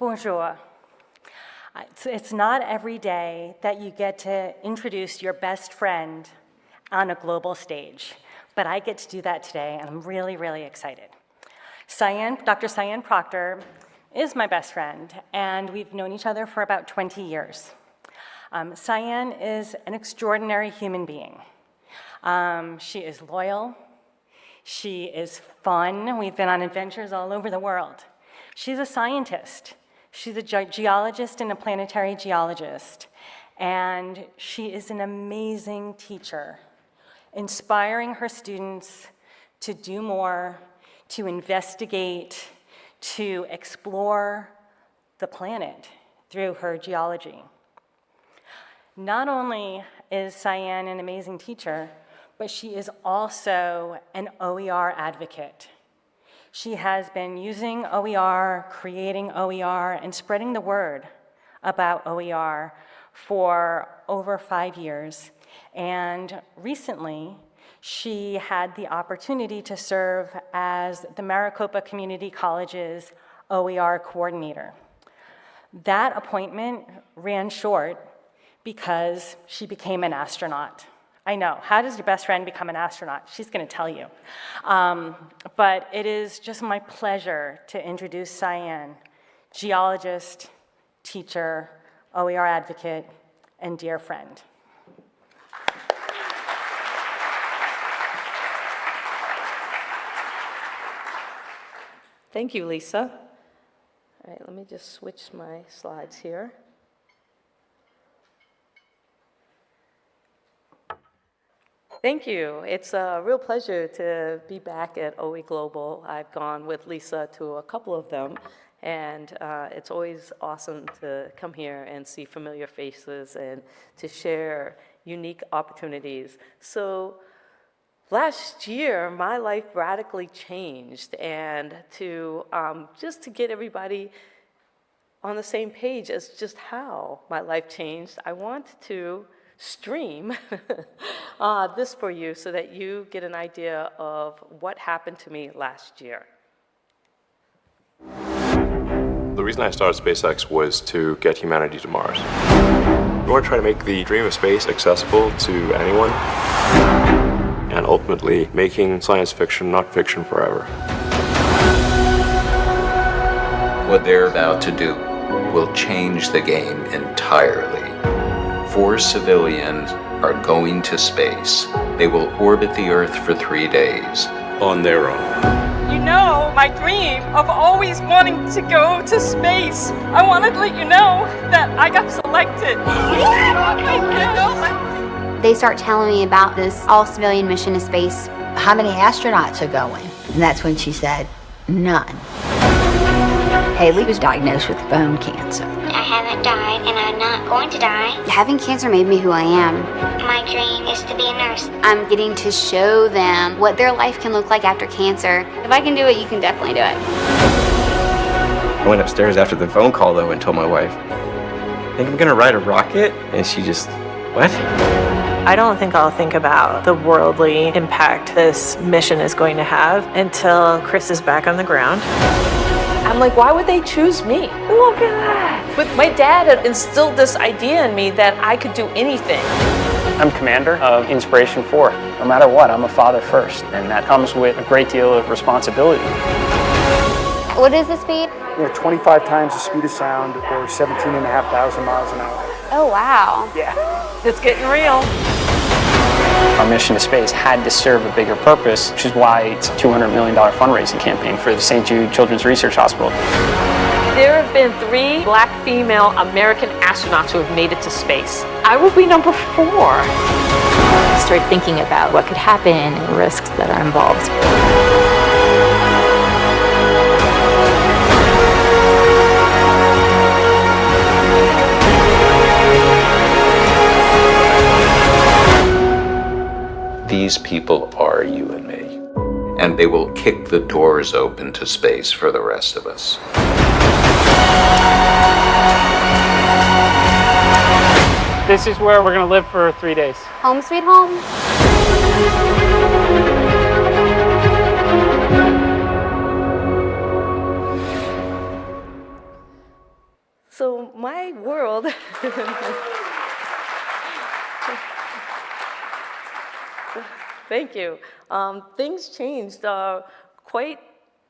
Bonjour. It's not every day that you get to introduce your best friend on a global stage, but I get to do that today, and I'm really, really excited. Dr. Sian Proctor is my best friend, and we've known each other for about 20 years. Sian is an extraordinary human being. She is loyal. She is fun. We've been on adventures all over the world. She's a scientist. She's a geologist and a planetary geologist. And she is an amazing teacher, inspiring her students to do more, to investigate, to explore the planet through her geology. Not only is Sian an amazing teacher, but she is also an OER advocate. She has been using OER, creating OER, and spreading the word about OER for over 5 years. And recently, she had the opportunity to serve as the Maricopa Community College's OER coordinator. That appointment ran short because she became an astronaut. I know, how does your best friend become an astronaut? She's gonna tell you. But it is just my pleasure to introduce Sian, geologist, teacher, OER advocate, and dear friend. Thank you, Lisa. All right, let me just switch my slides here. Thank you. It's a real pleasure to be back at OE Global. I've gone with Lisa to a couple of them, and it's always awesome to come here and see familiar faces and to share unique opportunities. So last year, my life radically changed, and just to get everybody on the same page as just how my life changed, I want to stream this for you so that you get an idea of what happened to me last year. The reason I started SpaceX was to get humanity to Mars. We want to try to make the dream of space accessible to anyone, and ultimately making science fiction not fiction forever. What they're about to do will change the game entirely. 4 civilians are going to space. They will orbit the Earth for 3 days. On their own. You know, my dream of always wanting to go to space. I wanted to let you know that I got selected. They start telling me about this all-civilian mission to space. How many astronauts are going? And that's when she said, none. Haley was diagnosed with bone cancer. I haven't died, and I'm not going to die. Having cancer made me who I am. My dream is to be a nurse. I'm getting to show them what their life can look like after cancer. If I can do it, you can definitely do it. I went upstairs after the phone call, though, and told my wife, I think I'm gonna ride a rocket, and she just, what? I don't think I'll think about the worldly impact this mission is going to have until Chris is back on the ground. I'm like, why would they choose me? Look at that. But my dad had instilled this idea in me that I could do anything. I'm commander of Inspiration 4. No matter what, I'm a father first, and that comes with a great deal of responsibility. What is the speed? 25 times the speed of sound, or 17,500 miles an hour. Oh, wow. Yeah. It's getting real. Our mission to space had to serve a bigger purpose, which is why it's a $200 million fundraising campaign for the St. Jude Children's Research Hospital. There have been 3 Black female American astronauts who have made it to space. I will be number 4. Start thinking about what could happen and the risks that are involved. These people are you and me, and they will kick the doors open to space for the rest of us. This is where we're going to live for 3 days. Home sweet home. So my world, thank you. Things changed quite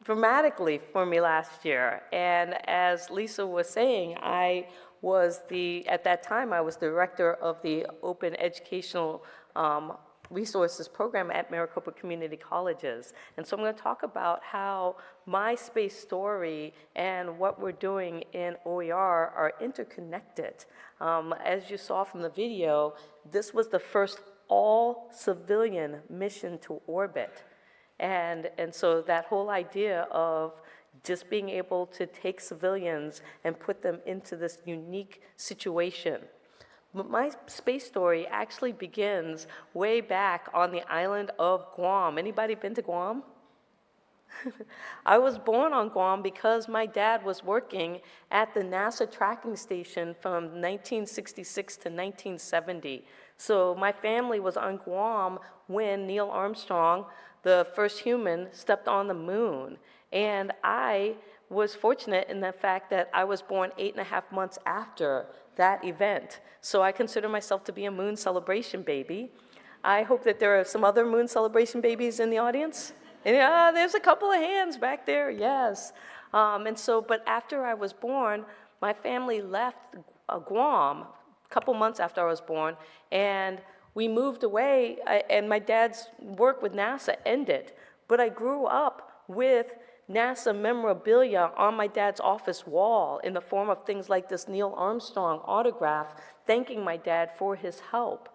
dramatically for me last year. And as Lisa was saying, at that time, I was director of the Open Educational Resources Program at Maricopa Community Colleges. And so I'm going to talk about how my space story and what we're doing in OER are interconnected. As you saw from the video, this was the first all-civilian mission to orbit. And so that whole idea of just being able to take civilians and put them into this unique situation. But my space story actually begins way back on the island of Guam. Anybody been to Guam? I was born on Guam because my dad was working at the NASA tracking station from 1966 to 1970. So my family was on Guam when Neil Armstrong, the first human, stepped on the moon. And I was fortunate in the fact that I was born 8.5 months after that event. So I consider myself to be a moon celebration baby. I hope that there are some other moon celebration babies in the audience. Yeah, there's a couple of hands back there, yes. But after I was born, my family left Guam a couple months after I was born, and we moved away, and my dad's work with NASA ended. But I grew up with NASA memorabilia on my dad's office wall in the form of things like this Neil Armstrong autograph thanking my dad for his help.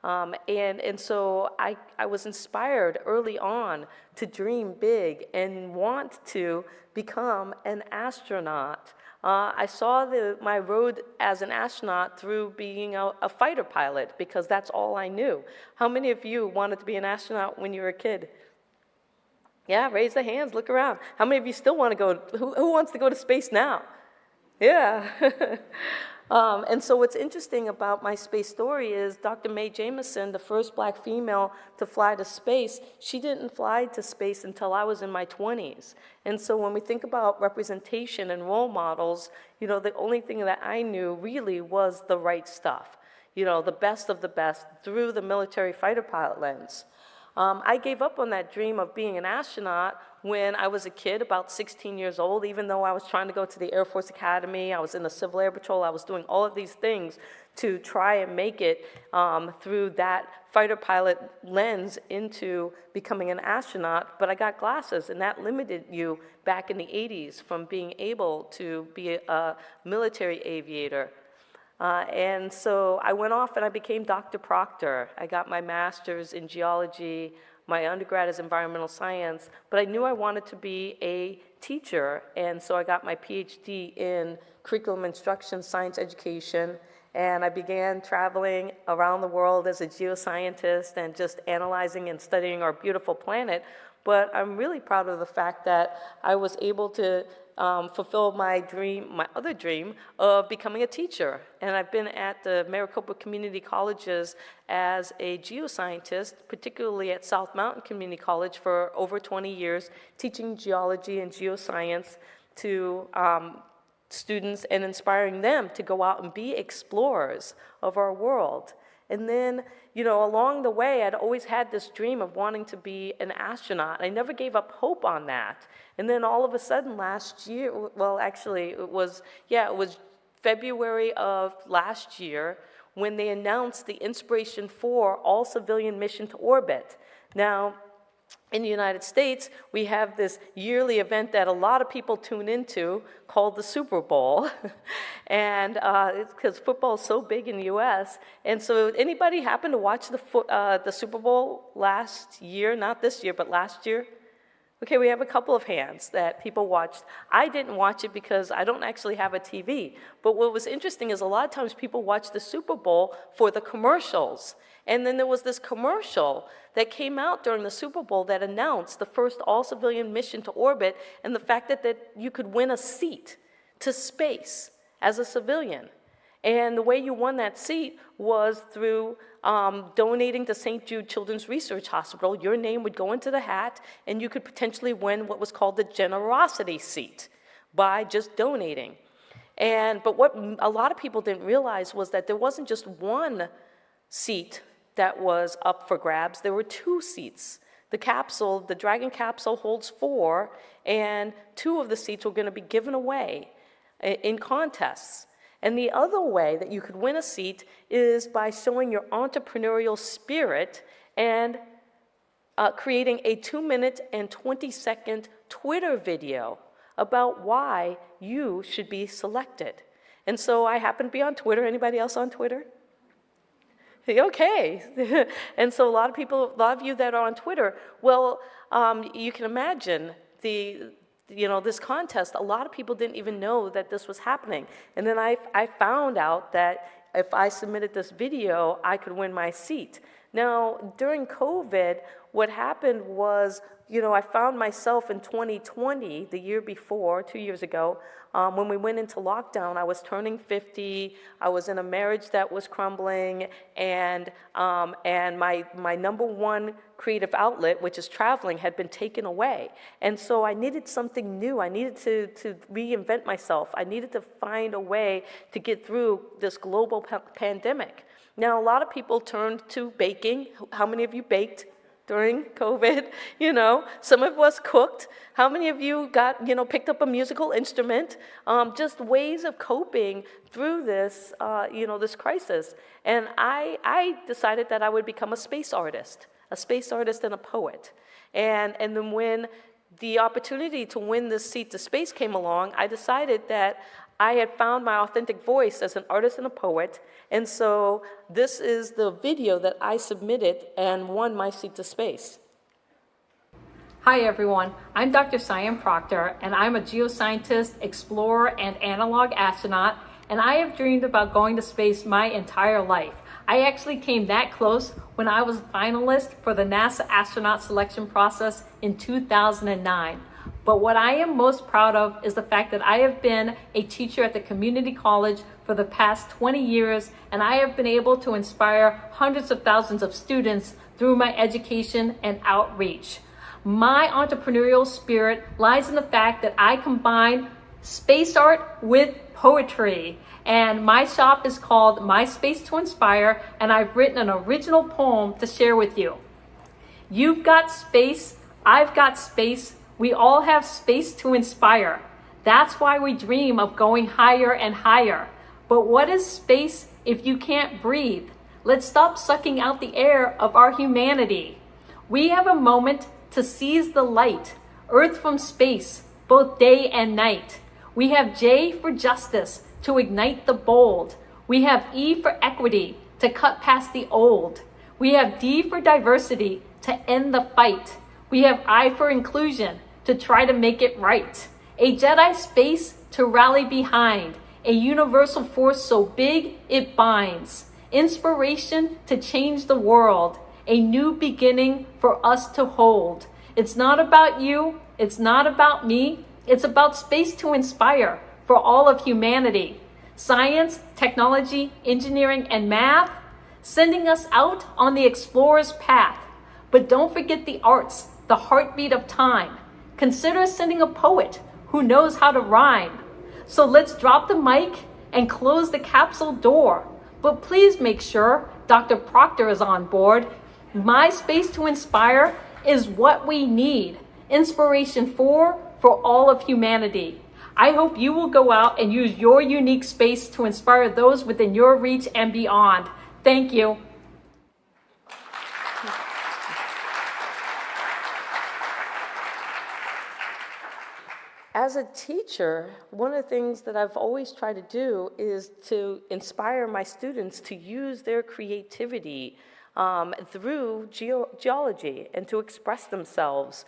And so I was inspired early on to dream big and want to become an astronaut. I saw my road as an astronaut through being a fighter pilot because that's all I knew. How many of you wanted to be an astronaut when you were a kid? Yeah, raise the hands, look around. How many of you still want to go? Who wants to go to space now? Yeah. And so what's interesting about my space story is Dr. Mae Jemison, the first black female to fly to space, she didn't fly to space until I was in my 20s. And so when we think about representation and role models, the only thing that I knew really was the right stuff, the best of the best through the military fighter pilot lens. I gave up on that dream of being an astronaut when I was a kid, about 16 years old, even though I was trying to go to the Air Force Academy, I was in the Civil Air Patrol, I was doing all of these things to try and make it through that fighter pilot lens into becoming an astronaut, but I got glasses, and that limited you back in the 80s from being able to be a military aviator. And so I went off and I became Dr. Proctor. I got my master's in geology, my undergrad is environmental science, but I knew I wanted to be a teacher, and so I got my PhD in curriculum instruction, science education, and I began traveling around the world as a geoscientist and just analyzing and studying our beautiful planet. But I'm really proud of the fact that I was able to fulfill my other dream of becoming a teacher. And I've been at the Maricopa Community Colleges as a geoscientist, particularly at South Mountain Community College for over 20 years, teaching geology and geoscience to students and inspiring them to go out and be explorers of our world. And then, along the way, I'd always had this dream of wanting to be an astronaut. I never gave up hope on that. And then all of a sudden last year, well, actually, it was February of last year when they announced the Inspiration 4 all-civilian mission to orbit. Now, in the United States, we have this yearly event that a lot of people tune into called the Super Bowl. And it's because football is so big in the US. And so anybody happen to watch the Super Bowl last year? Not this year, but last year? Okay, we have a couple of hands that people watched. I didn't watch it because I don't actually have a TV. But what was interesting is a lot of times people watch the Super Bowl for the commercials. And then there was this commercial that came out during the Super Bowl that announced the first all-civilian mission to orbit and the fact that you could win a seat to space as a civilian. And the way you won that seat was through donating to St. Jude Children's Research Hospital. Your name would go into the hat, and you could potentially win what was called the generosity seat by just donating. But what a lot of people didn't realize was that there wasn't just one seat that was up for grabs. There were 2 seats. The capsule, the Dragon capsule, holds 4, and 2 of the seats were going to be given away in contests. And the other way that you could win a seat is by showing your entrepreneurial spirit and creating a 2-minute and 20-second Twitter video about why you should be selected. And so I happen to be on Twitter. Anybody else on Twitter? Okay. And so a lot of you that are on Twitter, well, you can imagine this contest, a lot of people didn't even know that this was happening. And then I found out that if I submitted this video, I could win my seat. Now, during COVID, what happened was, I found myself in 2020, the year before, 2 years ago, when we went into lockdown. I was turning 50, I was in a marriage that was crumbling, and my number one creative outlet, which is traveling, had been taken away. And so I needed something new. I needed to reinvent myself. I needed to find a way to get through this global pandemic. Now, a lot of people turned to baking. How many of you baked during COVID? Some of us cooked. How many of you picked up a musical instrument? Just ways of coping through this, this crisis. And I decided that I would become a space artist and a poet. And then when the opportunity to win this seat to space came along, I decided that I had found my authentic voice as an artist and a poet, and so this is the video that I submitted and won my seat to space. Hi everyone, I'm Dr. Sian Proctor, and I'm a geoscientist, explorer, and analog astronaut, and I have dreamed about going to space my entire life. I actually came that close when I was a finalist for the NASA astronaut selection process in 2009. But what I am most proud of is the fact that I have been a teacher at the community college for the past 20 years, and I have been able to inspire hundreds of thousands of students through my education and outreach. My entrepreneurial spirit lies in the fact that I combine space art with poetry. And my shop is called My Space to Inspire, and I've written an original poem to share with you. You've got space, I've got space, we all have space to inspire. That's why we dream of going higher and higher. But what is space if you can't breathe? Let's stop sucking out the air of our humanity. We have a moment to seize the light, Earth from space, both day and night. We have J for justice, to ignite the bold. We have E for equity, to cut past the old. We have D for diversity, to end the fight. We have I for inclusion, to try to make it right. A Jedi space to rally behind. A universal force so big it binds. Inspiration to change the world. A new beginning for us to hold. It's not about you, it's not about me, it's about space to inspire for all of humanity. Science, technology, engineering, and math, sending us out on the explorer's path. But don't forget the arts, the heartbeat of time. Consider sending a poet who knows how to rhyme. So let's drop the mic and close the capsule door. But please make sure Dr. Proctor is on board. My Space to Inspire is what we need. Inspiration for all of humanity. I hope you will go out and use your unique space to inspire those within your reach and beyond. Thank you. As a teacher, one of the things that I've always tried to do is to inspire my students to use their creativity through geology and to express themselves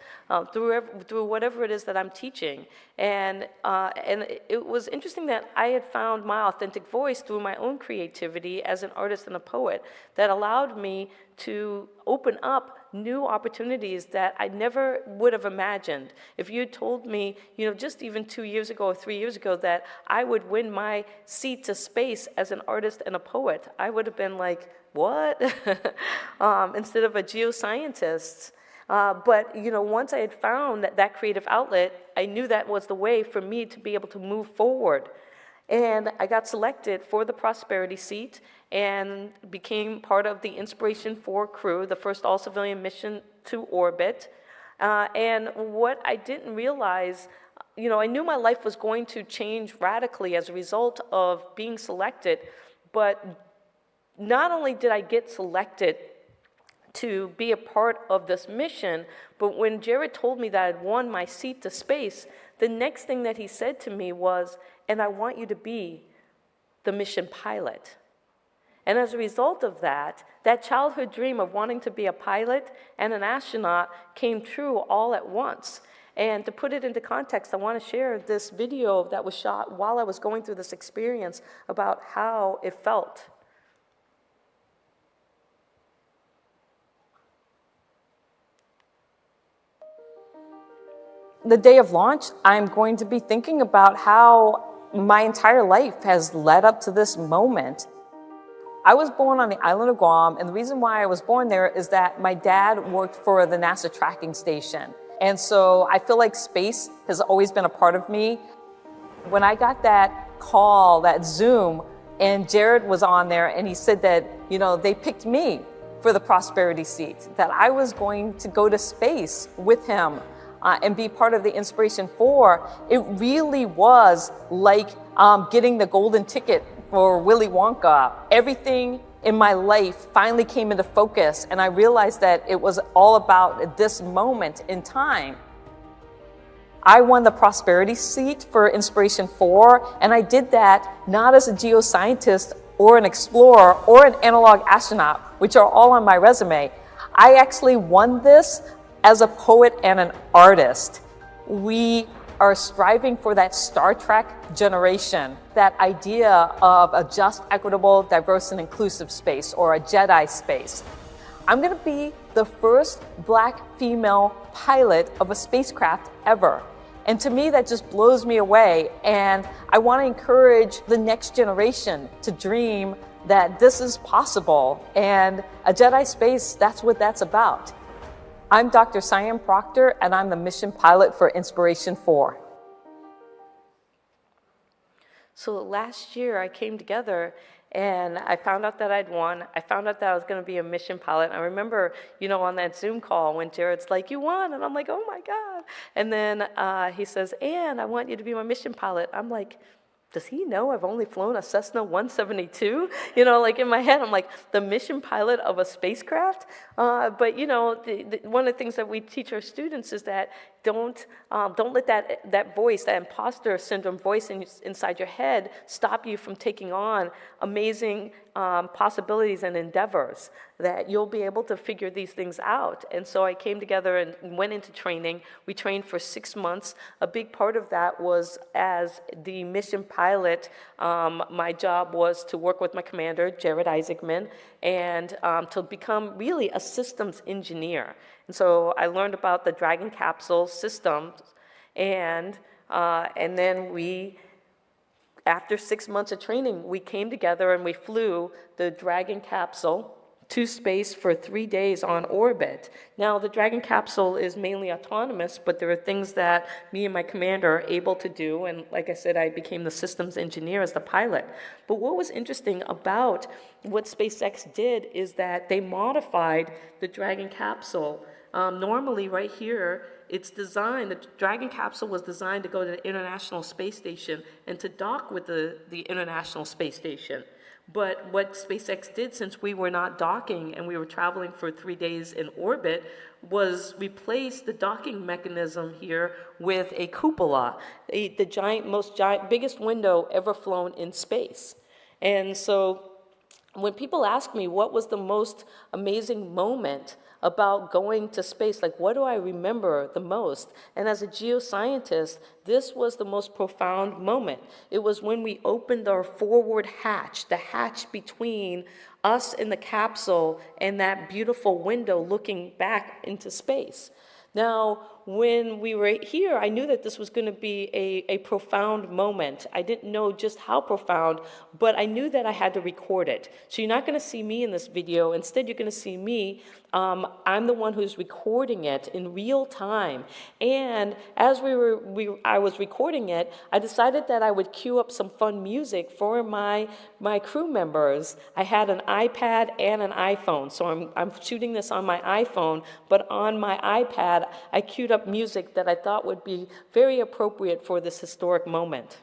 through whatever it is that I'm teaching. And it was interesting that I had found my authentic voice through my own creativity as an artist and a poet that allowed me to open up new opportunities that I never would have imagined. If you had told me, just even 2 years ago or 3 years ago that I would win my seat to space as an artist and a poet, I would have been like, what? Instead of a geoscientist. But once I had found that creative outlet, I knew that was the way for me to be able to move forward. And I got selected for the Prosperity seat and became part of the Inspiration 4 crew, the first all-civilian mission to orbit. And what I didn't realize, I knew my life was going to change radically as a result of being selected, but not only did I get selected to be a part of this mission, but when Jared told me that I'd won my seat to space, the next thing that he said to me was, and I want you to be the mission pilot. And as a result of that, that childhood dream of wanting to be a pilot and an astronaut came true all at once. And to put it into context, I want to share this video that was shot while I was going through this experience about how it felt. The day of launch, I'm going to be thinking about how my entire life has led up to this moment. I was born on the island of Guam, and the reason why I was born there is that my dad worked for the NASA tracking station. And so I feel like space has always been a part of me. When I got that call, that Zoom, and Jared was on there, and he said that, they picked me for the Prosperity seat, that I was going to go to space with him and be part of the Inspiration 4, it really was like getting the golden ticket for Willy Wonka. Everything in my life finally came into focus, and I realized that it was all about this moment in time. I won the Prosperity seat for Inspiration 4, and I did that not as a geoscientist or an explorer or an analog astronaut, which are all on my resume. I actually won this as a poet and an artist. We are striving for that Star Trek generation, that idea of a just, equitable, diverse, and inclusive space, or a Jedi space. I'm gonna be the first Black female pilot of a spacecraft ever. And to me, that just blows me away. And I wanna encourage the next generation to dream that this is possible. And a Jedi space, that's what that's about. I'm Dr. Siam Proctor, and I'm the mission pilot for Inspiration 4. So last year I came together and I found out that I'd won. I found out that I was going to be a mission pilot. I remember, on that Zoom call when Jared's like, "You won," and I'm like, "Oh my God." And then he says, "And I want you to be my mission pilot." I'm like, does he know I've only flown a Cessna 172? In my head, I'm like, the mission pilot of a spacecraft? But, one of the things that we teach our students is that don't let that voice, that imposter syndrome voice inside your head stop you from taking on amazing possibilities and endeavors, that you'll be able to figure these things out. And so I came together and went into training. We trained for 6 months. A big part of that was as the mission pilot, my job was to work with my commander, Jared Isaacman, and to become really a systems engineer. And so I learned about the Dragon capsule systems, and then after 6 months of training, we came together and we flew the Dragon capsule to space for 3 days on orbit. Now, the Dragon capsule is mainly autonomous, but there are things that me and my commander are able to do, and like I said, I became the systems engineer as the pilot. But what was interesting about what SpaceX did is that they modified the Dragon capsule. Normally, right here, the Dragon capsule was designed to go to the International Space Station and to dock with the International Space Station. But what SpaceX did, since we were not docking and we were traveling for 3 days in orbit, was replace the docking mechanism here with a cupola, the biggest window ever flown in space. And so when people ask me what was the most amazing moment about going to space, like what do I remember the most? And as a geoscientist, this was the most profound moment. It was when we opened our forward hatch, the hatch between us and the capsule and that beautiful window looking back into space. Now, when we were here, I knew that this was going to be a profound moment. I didn't know just how profound, but I knew that I had to record it. So you're not going to see me in this video. Instead, you're going to see me. I'm the one who's recording it in real time. And as I was recording it, I decided that I would cue up some fun music for my crew members. I had an iPad and an iPhone, so I'm shooting this on my iPhone, but on my iPad, I queued up music that I thought would be very appropriate for this historic moment.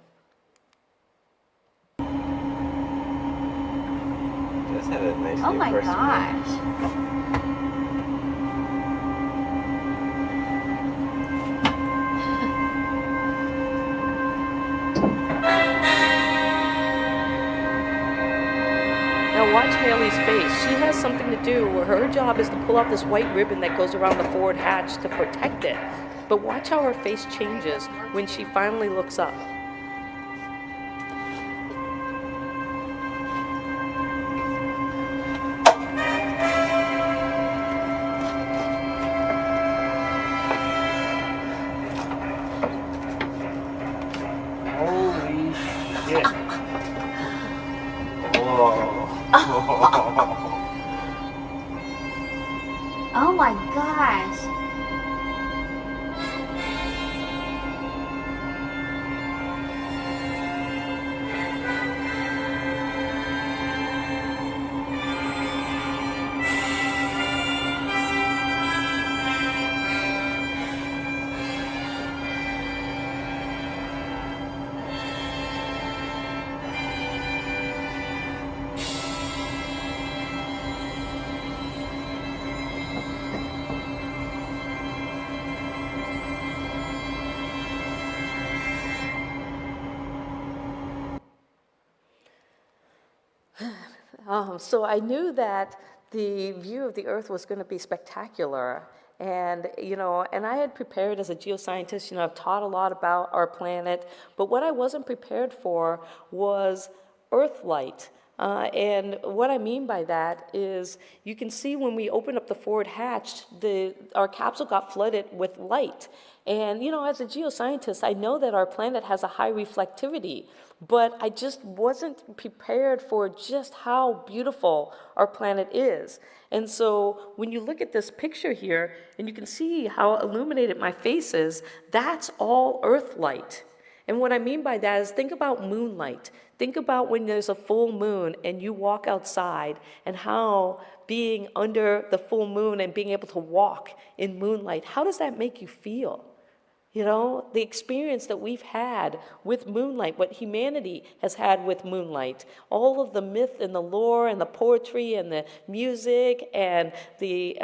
It does have a nice Oh new my first gosh. Now watch Haley's face. She has something to do where her job is to pull out this white ribbon that goes around the forward hatch to protect it. But watch how her face changes when she finally looks up. Holy shit. Oh my gosh. So I knew that the view of the Earth was going to be spectacular. And, and I had prepared as a geoscientist, I've taught a lot about our planet, but what I wasn't prepared for was Earthlight. And what I mean by that is you can see when we opened up the forward hatch, our capsule got flooded with light. And, as a geoscientist, I know that our planet has a high reflectivity, but I just wasn't prepared for just how beautiful our planet is. And so when you look at this picture here, and you can see how illuminated my face is, that's all Earth light. And what I mean by that is think about moonlight. Think about when there's a full moon and you walk outside and how being under the full moon and being able to walk in moonlight, how does that make you feel? The experience that we've had with moonlight, what humanity has had with moonlight, all of the myth and the lore and the poetry and the music and the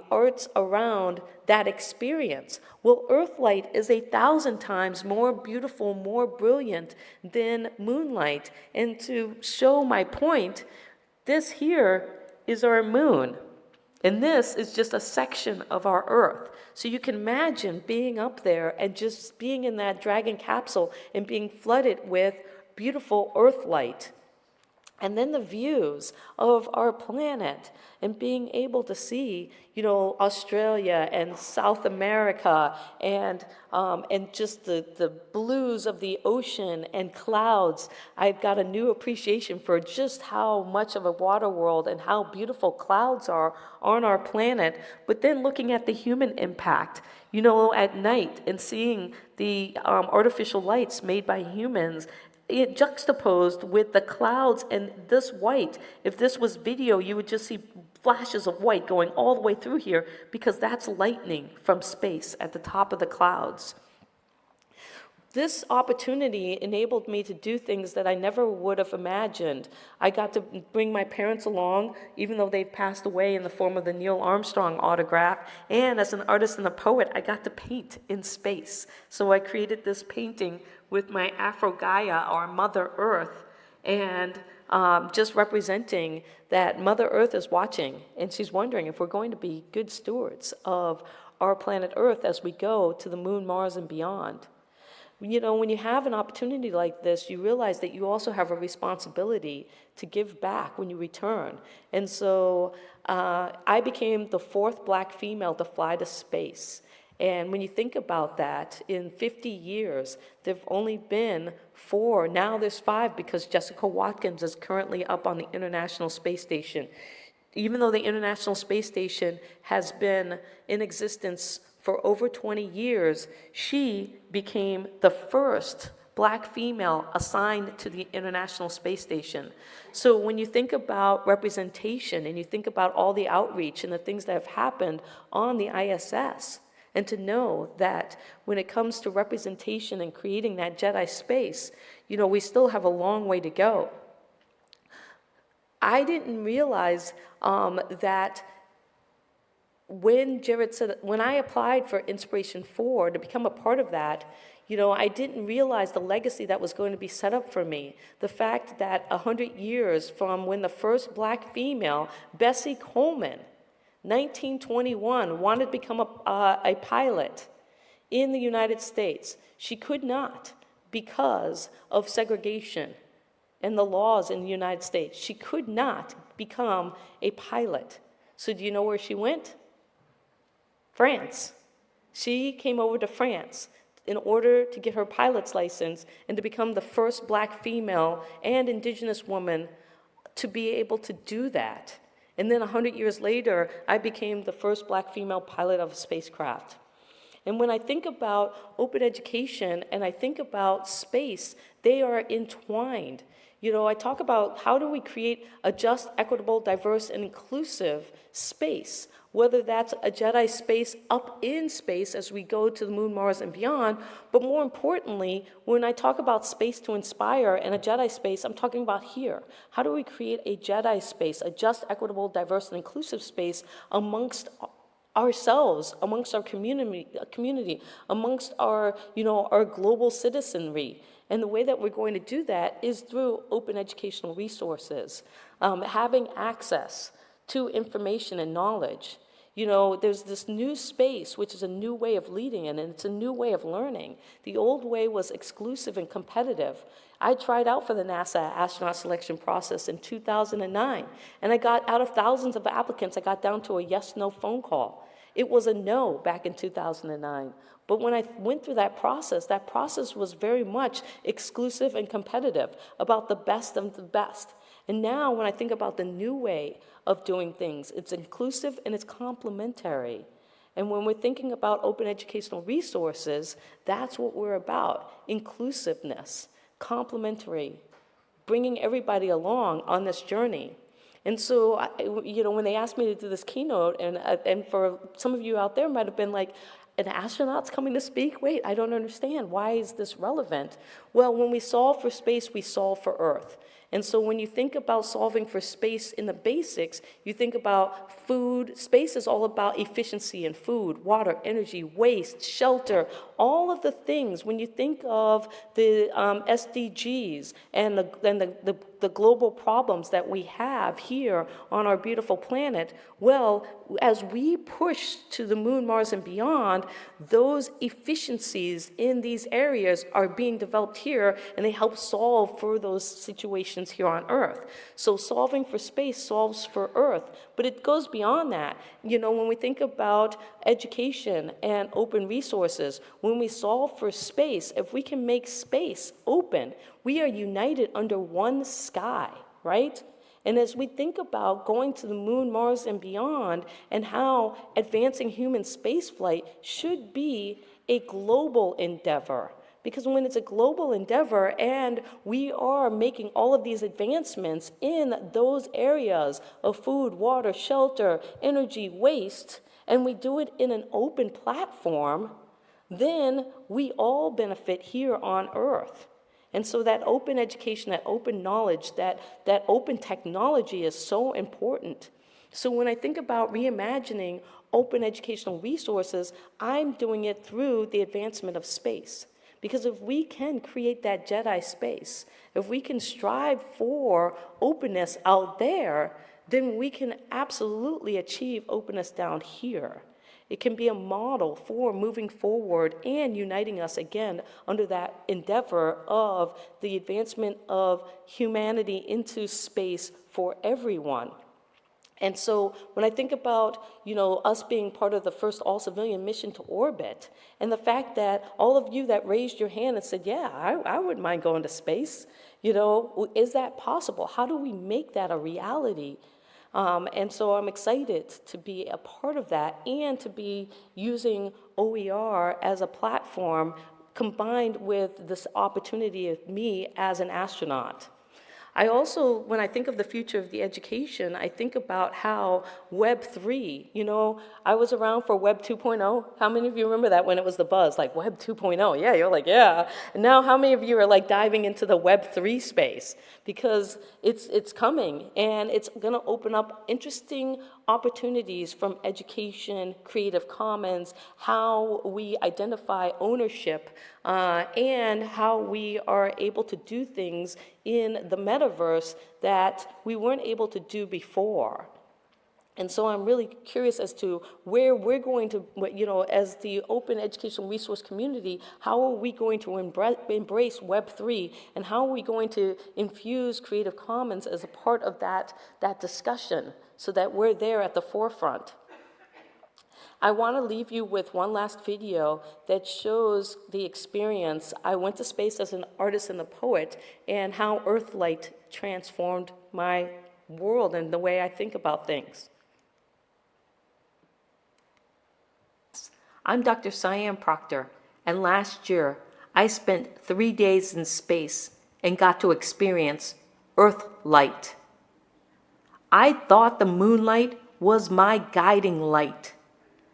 arts around that experience. Well, Earthlight is 1,000 times more beautiful, more brilliant than moonlight. And to show my point, this here is our moon. And this is just a section of our Earth. So you can imagine being up there and just being in that Dragon capsule and being flooded with beautiful Earth light. And then the views of our planet and being able to see, Australia and South America and just the blues of the ocean and clouds. I've got a new appreciation for just how much of a water world and how beautiful clouds are on our planet. But then looking at the human impact, at night and seeing the artificial lights made by humans, it juxtaposed with the clouds and this white. If this was video, you would just see flashes of white going all the way through here because that's lightning from space at the top of the clouds. This opportunity enabled me to do things that I never would have imagined. I got to bring my parents along, even though they've passed away in the form of the Neil Armstrong autograph. And as an artist and a poet, I got to paint in space. So I created this painting with my Afro-Gaia, or Mother Earth, and just representing that Mother Earth is watching, and she's wondering if we're going to be good stewards of our planet Earth as we go to the moon, Mars, and beyond. When you have an opportunity like this, you realize that you also have a responsibility to give back when you return. And so I became the 4th Black female to fly to space. And when you think about that, in 50 years, there have only been 4. Now there's 5 because Jessica Watkins is currently up on the International Space Station. Even though the International Space Station has been in existence for over 20 years, she became the first Black female assigned to the International Space Station. So when you think about representation and you think about all the outreach and the things that have happened on the ISS, and to know that when it comes to representation and creating that Jedi space, we still have a long way to go. I didn't realize that when Jared said, when I applied for Inspiration 4 to become a part of that, I didn't realize the legacy that was going to be set up for me. The fact that 100 years from when the first Black female, Bessie Coleman, 1921, wanted to become a pilot in the United States. She could not because of segregation and the laws in the United States. She could not become a pilot. So do you know where she went? France. She came over to France in order to get her pilot's license and to become the first Black female and Indigenous woman to be able to do that. And then 100 years later, I became the first Black female pilot of a spacecraft. And when I think about open education and I think about space, they are entwined. I talk about how do we create a just, equitable, diverse, and inclusive space, whether that's a Jedi space up in space as we go to the moon, Mars, and beyond, but more importantly, when I talk about space to inspire and a Jedi space, I'm talking about here. How do we create a Jedi space, a just, equitable, diverse, and inclusive space amongst ourselves, amongst our community, amongst our global citizenry? And the way that we're going to do that is through open educational resources, having access to information and knowledge. There's this new space, which is a new way of leading, and it's a new way of learning. The old way was exclusive and competitive. I tried out for the NASA astronaut selection process in 2009, and I got, out of thousands of applicants, I got down to a yes-no phone call. It was a no back in 2009. But when I went through that process was very much exclusive and competitive, about the best of the best. And now when I think about the new way of doing things, it's inclusive and it's complementary. And when we're thinking about open educational resources, that's what we're about: inclusiveness, complementary, bringing everybody along on this journey. And so, when they asked me to do this keynote, and for some of you out there might have been like, an astronaut's coming to speak? Wait, I don't understand. Why is this relevant? Well, when we solve for space, we solve for Earth. And so when you think about solving for space in the basics, you think about food. Space is all about efficiency in food, water, energy, waste, shelter, all of the things. When you think of the SDGs and the global problems that we have here on our beautiful planet, well, as we push to the moon, Mars, and beyond, those efficiencies in these areas are being developed here, and they help solve for those situations here on Earth. So solving for space solves for Earth, but it goes beyond that. When we think about education and open resources, when we solve for space, if we can make space open, we are united under one sky, right? And as we think about going to the moon, Mars, and beyond, and how advancing human spaceflight should be a global endeavor, because when it's a global endeavor and we are making all of these advancements in those areas of food, water, shelter, energy, waste, and we do it in an open platform, then we all benefit here on Earth. And so that open education, that open knowledge, that open technology is so important. So when I think about reimagining open educational resources, I'm doing it through the advancement of space. Because if we can create that Jedi space, if we can strive for openness out there, then we can absolutely achieve openness down here. It can be a model for moving forward and uniting us again under that endeavor of the advancement of humanity into space for everyone. And so when I think about, us being part of the first all-civilian mission to orbit, and the fact that all of you that raised your hand and said, yeah, I wouldn't mind going to space, is that possible? How do we make that a reality? And so I'm excited to be a part of that and to be using OER as a platform combined with this opportunity of me as an astronaut. I also, when I think of the future of the education, I think about how Web 3, I was around for Web 2.0. How many of you remember that when it was the buzz, like Web 2.0? Yeah, you're like, yeah. And now how many of you are like diving into the Web 3 space? Because it's coming, and it's gonna open up interesting opportunities from education, Creative Commons, how we identify ownership, and how we are able to do things in the metaverse that we weren't able to do before. And so I'm really curious as to where we're going to, as the open educational resource community, how are we going to embrace Web3, and how are we going to infuse Creative Commons as a part of that discussion so that we're there at the forefront. I want to leave you with one last video that shows the experience. I went to space as an artist and a poet, and how Earthlight transformed my world and the way I think about things. I'm Dr. Cyan Proctor, and last year I spent 3 days in space and got to experience Earthlight. I thought the moonlight was my guiding light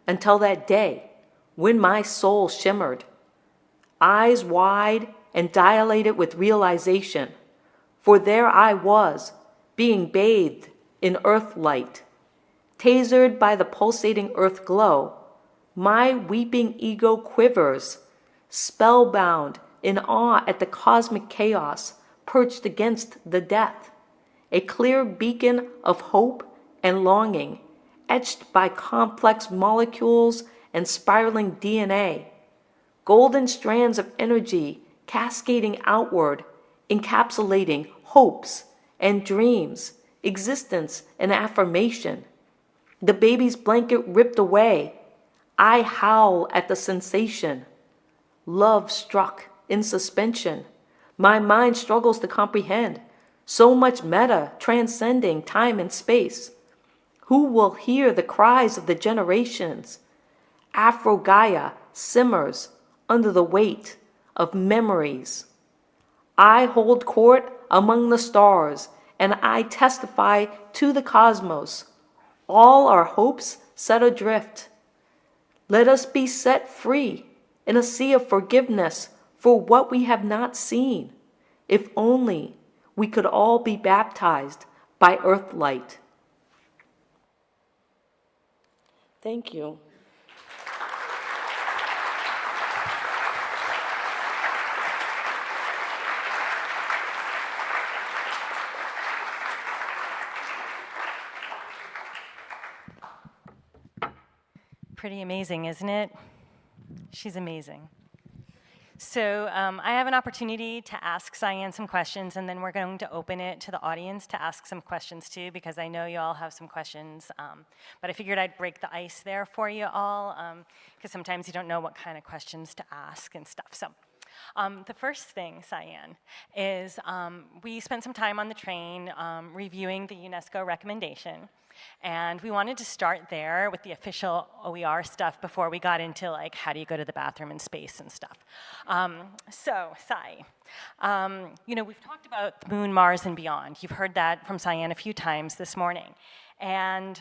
until that day when my soul shimmered, eyes wide and dilated with realization, for there I was, being bathed in Earthlight, tasered by the pulsating Earth glow. My weeping ego quivers, spellbound in awe at the cosmic chaos perched against the death, a clear beacon of hope and longing, etched by complex molecules and spiraling DNA, golden strands of energy cascading outward, encapsulating hopes and dreams, existence and affirmation. The baby's blanket ripped away, I howl at the sensation. Love struck in suspension. My mind struggles to comprehend. So much meta transcending time and space. Who will hear the cries of the generations? Afro-Gaia simmers under the weight of memories. I hold court among the stars, and I testify to the cosmos. All our hopes set adrift. Let us be set free in a sea of forgiveness for what we have not seen. If only we could all be baptized by Earthlight. Thank you. Pretty amazing, isn't it? She's amazing. So I have an opportunity to ask Cyan some questions, and then we're going to open it to the audience to ask some questions too, because I know you all have some questions. But I figured I'd break the ice there for you all, because sometimes you don't know what kind of questions to ask and stuff. So the first thing, Cyan, is we spent some time on the train reviewing the UNESCO recommendation. And we wanted to start there with the official OER stuff before we got into like, how do you go to the bathroom in space and stuff. So, Cy, we've talked about the moon, Mars, and beyond. You've heard that from Cyan a few times this morning. And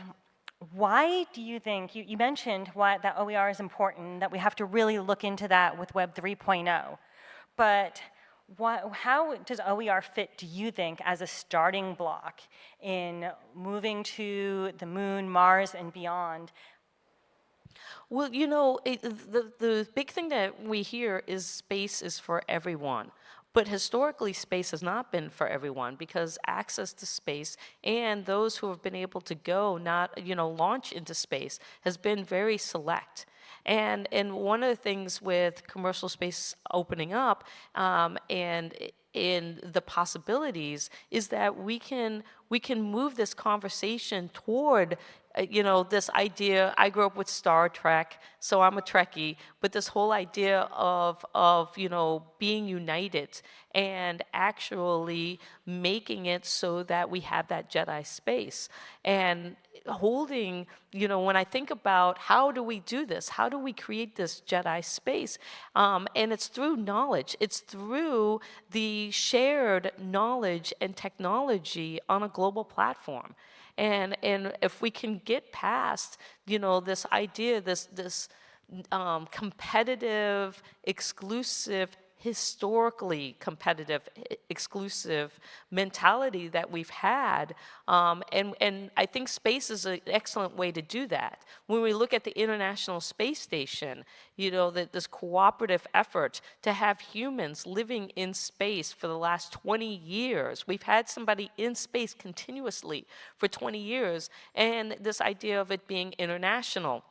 why do you think, you mentioned why that OER is important, that we have to really look into that with Web 3.0, but how does OER fit, do you think, as a starting block in moving to the moon, Mars, and beyond? Well, the big thing that we hear is space is for everyone. But historically, space has not been for everyone, because access to space and those who have been able to go, launch into space has been very select. And one of the things with commercial space opening up, and in the possibilities is that we can move this conversation toward this idea. I grew up with Star Trek, so I'm a Trekkie, but this whole idea of being united and actually making it so that we have that Jedi space. And holding, when I think about how do we do this, how do we create this Jedi space, and it's through knowledge. It's through the shared knowledge and technology on a global platform. And if we can get past, this idea, this competitive, exclusive, historically competitive, exclusive mentality that we've had, and I think space is an excellent way to do that. When we look at the International Space Station, this cooperative effort to have humans living in space for the last 20 years. We've had somebody in space continuously for 20 years, and this idea of it being international.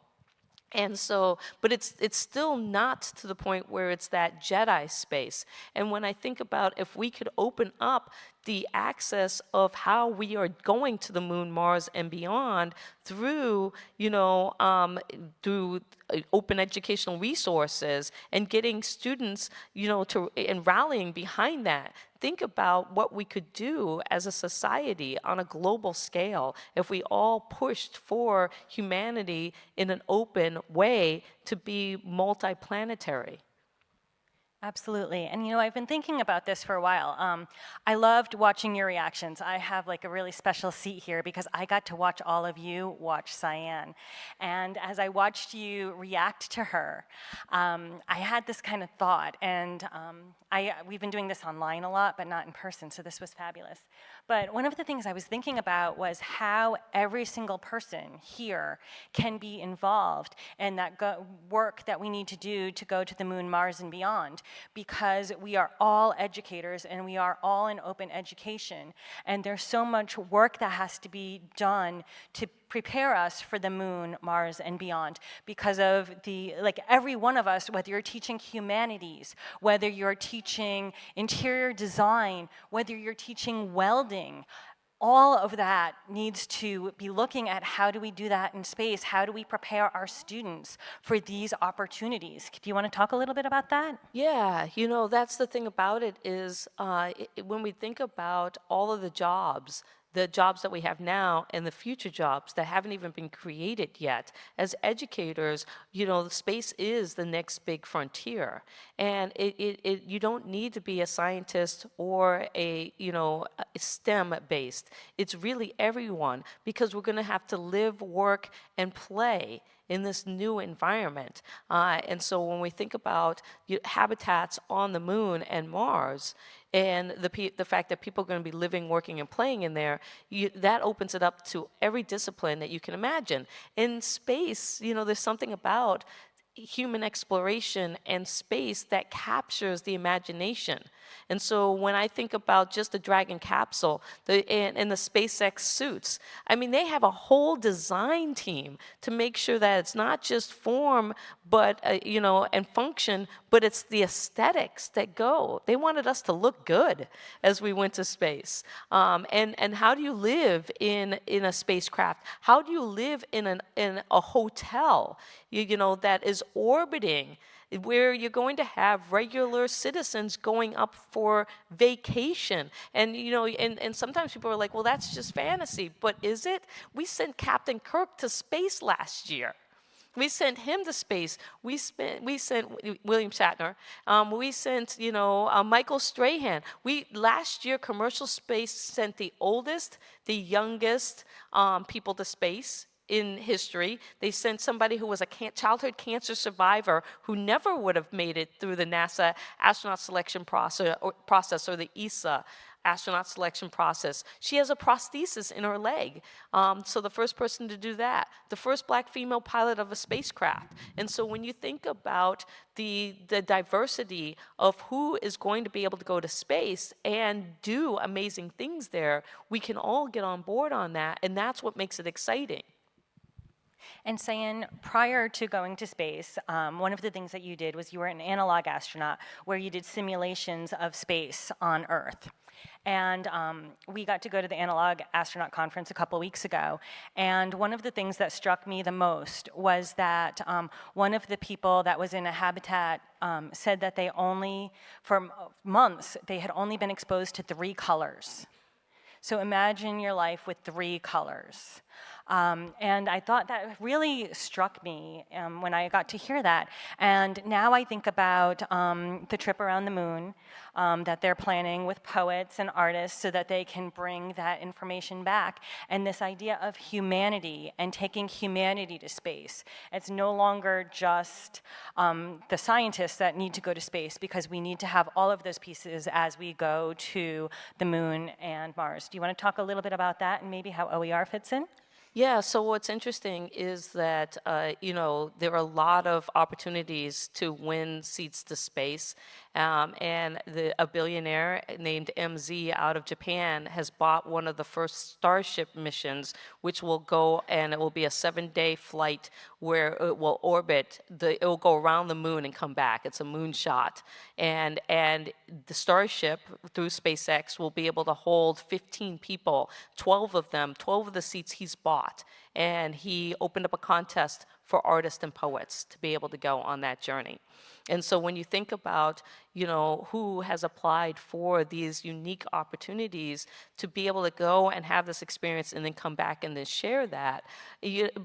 And so, but it's still not to the point where it's that Jedi space. And when I think about if we could open up the access of how we are going to the moon, Mars, and beyond through, through open educational resources and getting students, and rallying behind that. Think about what we could do as a society on a global scale if we all pushed for humanity in an open way to be multiplanetary. Absolutely. And I've been thinking about this for a while. I loved watching your reactions. I have like a really special seat here because I got to watch all of you watch Cyan. And as I watched you react to her, I had this kind of thought. And we've been doing this online a lot, but not in person, so this was fabulous. But one of the things I was thinking about was how every single person here can be involved in that work that we need to do to go to the moon, Mars, and beyond. Because we are all educators and we are all in open education, and there's so much work that has to be done to prepare us for the moon, Mars, and beyond because of every one of us, whether you're teaching humanities, whether you're teaching interior design, whether you're teaching welding, all of that needs to be looking at how do we do that in space? How do we prepare our students for these opportunities? Do you want to talk a little bit about that? Yeah, that's the thing about it is when we think about all of the jobs that we have now and the future jobs that haven't even been created yet. As educators, space is the next big frontier. And you don't need to be a scientist or a STEM-based. It's really everyone, because we're going to have to live, work, and play in this new environment. And so when we think about habitats on the moon and Mars, and the fact that people are going to be living, working, and playing in there, that opens it up to every discipline that you can imagine. In space, there's something about human exploration and space that captures the imagination. And so when I think about just the Dragon capsule and the SpaceX suits, I mean, they have a whole design team to make sure that it's not just form, but and function, but it's the aesthetics that go. They wanted us to look good as we went to space. And how do you live in a spacecraft? How do you live in a hotel, that is orbiting, where you're going to have regular citizens going up for vacation? And and sometimes people are like, well, that's just fantasy, but is it? We sent Captain Kirk to space last year. We sent him to space. We sent William Shatner. We sent Michael Strahan. Last year, commercial space sent the oldest, the youngest people to space in history. They sent somebody who was a childhood cancer survivor who never would have made it through the NASA astronaut selection process or the ESA astronaut selection process. She has a prosthesis in her leg. So the first person to do that, the first black female pilot of a spacecraft. And so when you think about the diversity of who is going to be able to go to space and do amazing things there, we can all get on board on that, and that's what makes it exciting. And Cyan, prior to going to space, one of the things that you did was you were an analog astronaut where you did simulations of space on Earth. And we got to go to the Analog Astronaut Conference a couple weeks ago. And one of the things that struck me the most was that one of the people that was in a habitat said that they only, for months, they had only been exposed to 3 colors. So imagine your life with 3 colors. And I thought that really struck me when I got to hear that. And now I think about the trip around the moon that they're planning with poets and artists so that they can bring that information back. And this idea of humanity and taking humanity to space. It's no longer just the scientists that need to go to space, because we need to have all of those pieces as we go to the moon and Mars. Do you want to talk a little bit about that and maybe how OER fits in? Yeah, so what's interesting is that, there are a lot of opportunities to win seats to space. And a billionaire named MZ out of Japan has bought one of the first Starship missions, which will go, and it will be a 7-day flight where it will orbit, it will go around the moon and come back. It's a moonshot. And the Starship, through SpaceX, will be able to hold 15 people, 12 of the seats he's bought. And he opened up a contest for artists and poets to be able to go on that journey. And so when you think about, who has applied for these unique opportunities to be able to go and have this experience and then come back and then share that.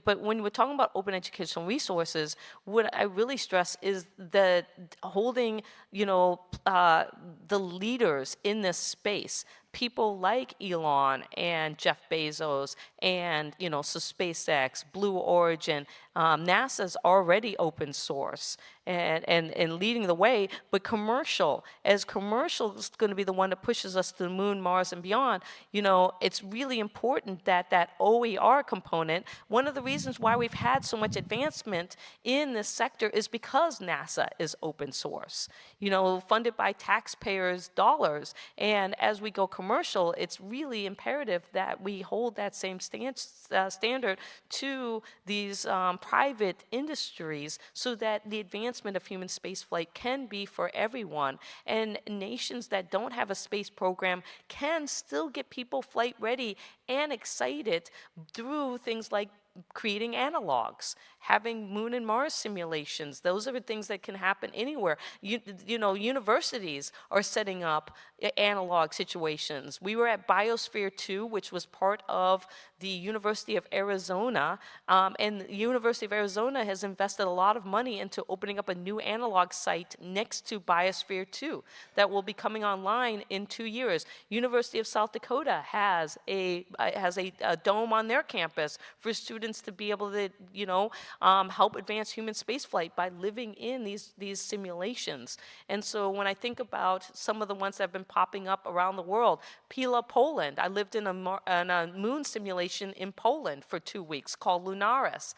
But when we're talking about open educational resources, what I really stress is that holding, the leaders in this space, people like Elon and Jeff Bezos and, so SpaceX, Blue Origin, NASA's already open source and leading the way, but commercial is going to be the one that pushes us to the moon, Mars, and beyond. It's really important that OER component, one of the reasons why we've had so much advancement in this sector is because NASA is open source, funded by taxpayers' dollars. And as we go commercial, it's really imperative that we hold that same standard to these private industries so that the advancement of human spaceflight can be for everyone. And nations that don't have a space program can still get people flight ready and excited through things like creating analogs, having moon and Mars simulations. Those are the things that can happen anywhere. Universities are setting up analog situations. We were at Biosphere 2, which was part of the University of Arizona, and the University of Arizona has invested a lot of money into opening up a new analog site next to Biosphere 2 that will be coming online in 2 years. University of South Dakota has a dome on their campus for students to be able to, help advance human spaceflight by living in these simulations. And so when I think about some of the ones that have been popping up around the world, Pila, Poland. I lived in a moon simulation in Poland for 2 weeks called Lunaris.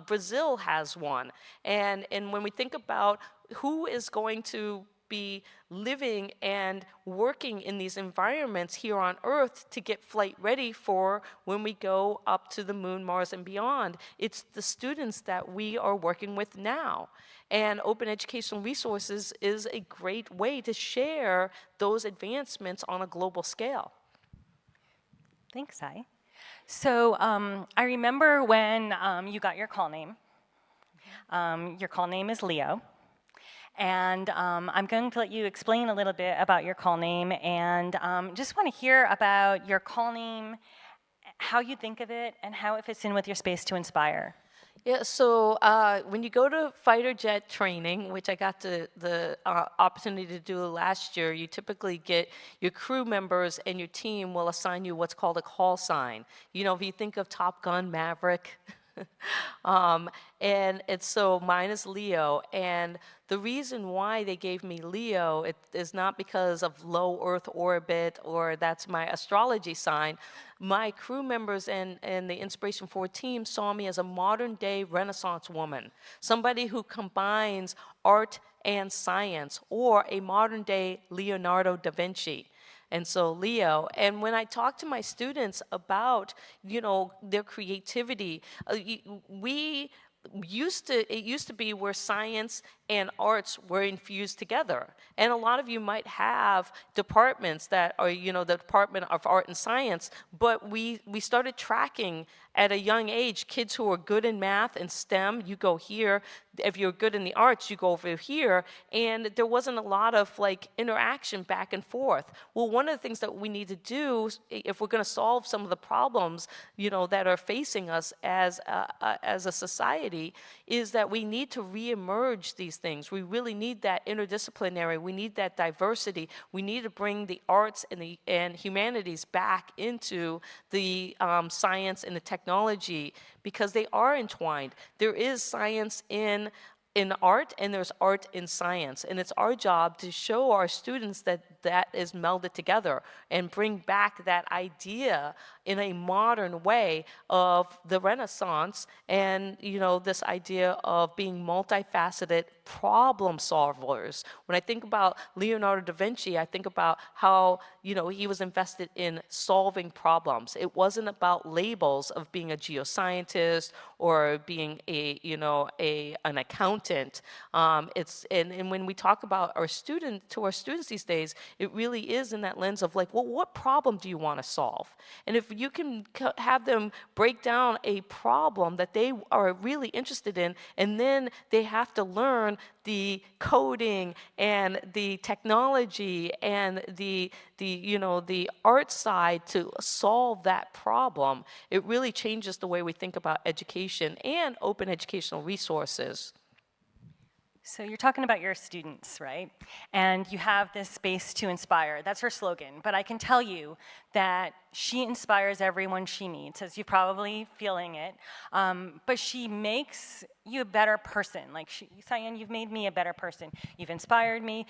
Brazil has one. And when we think about who is going to be living and working in these environments here on Earth to get flight ready for when we go up to the moon, Mars, and beyond. It's the students that we are working with now. And open educational resources is a great way to share those advancements on a global scale. Thanks, Sai. So I remember when you got your call name. Your call name is Leo. And I'm going to let you explain a little bit about your call name, and just want to hear about your call name, how you think of it, and how it fits in with your Space to Inspire. Yeah, so when you go to fighter jet training, which I got the opportunity to do last year, you typically get your crew members and your team will assign you what's called a call sign. If you think of Top Gun Maverick, and so mine is Leo, and the reason why they gave me Leo is not because of low Earth orbit or that's my astrology sign. My crew members and the Inspiration 4 team saw me as a modern day Renaissance woman, somebody who combines art and science, or a modern day Leonardo da Vinci. and so Leo. And when I talk to my students about, their creativity, it used to be where science and arts were infused together. And a lot of you might have departments that are, the Department of Art and Science, but we started tracking at a young age kids who are good in math and STEM, you go here. If you're good in the arts, you go over here. And there wasn't a lot of interaction back and forth. Well, one of the things that we need to do if we're going to solve some of the problems, that are facing us as a society, is that we need to reemerge these things. We really need that interdisciplinary. We need that diversity. We need to bring the arts and humanities back into the science and the technology, because they are entwined. There is science in art, and there's art in science. And it's our job to show our students that is melded together and bring back that idea in a modern way of the Renaissance and, this idea of being multifaceted problem solvers. When I think about Leonardo da Vinci, I think about how, he was invested in solving problems. It wasn't about labels of being a geoscientist or being an accountant. And when we talk about our students these days, it really is in that lens of what problem do you want to solve? And if you can have them break down a problem that they are really interested in, and then they have to learn the coding and the technology and the art side to solve that problem, it really changes the way we think about education and open educational resources. So you're talking about your students, right? And you have this space to inspire. That's her slogan. But I can tell you that she inspires everyone she meets, as you're probably feeling it. But she makes you a better person. Cyan, you've made me a better person. You've inspired me.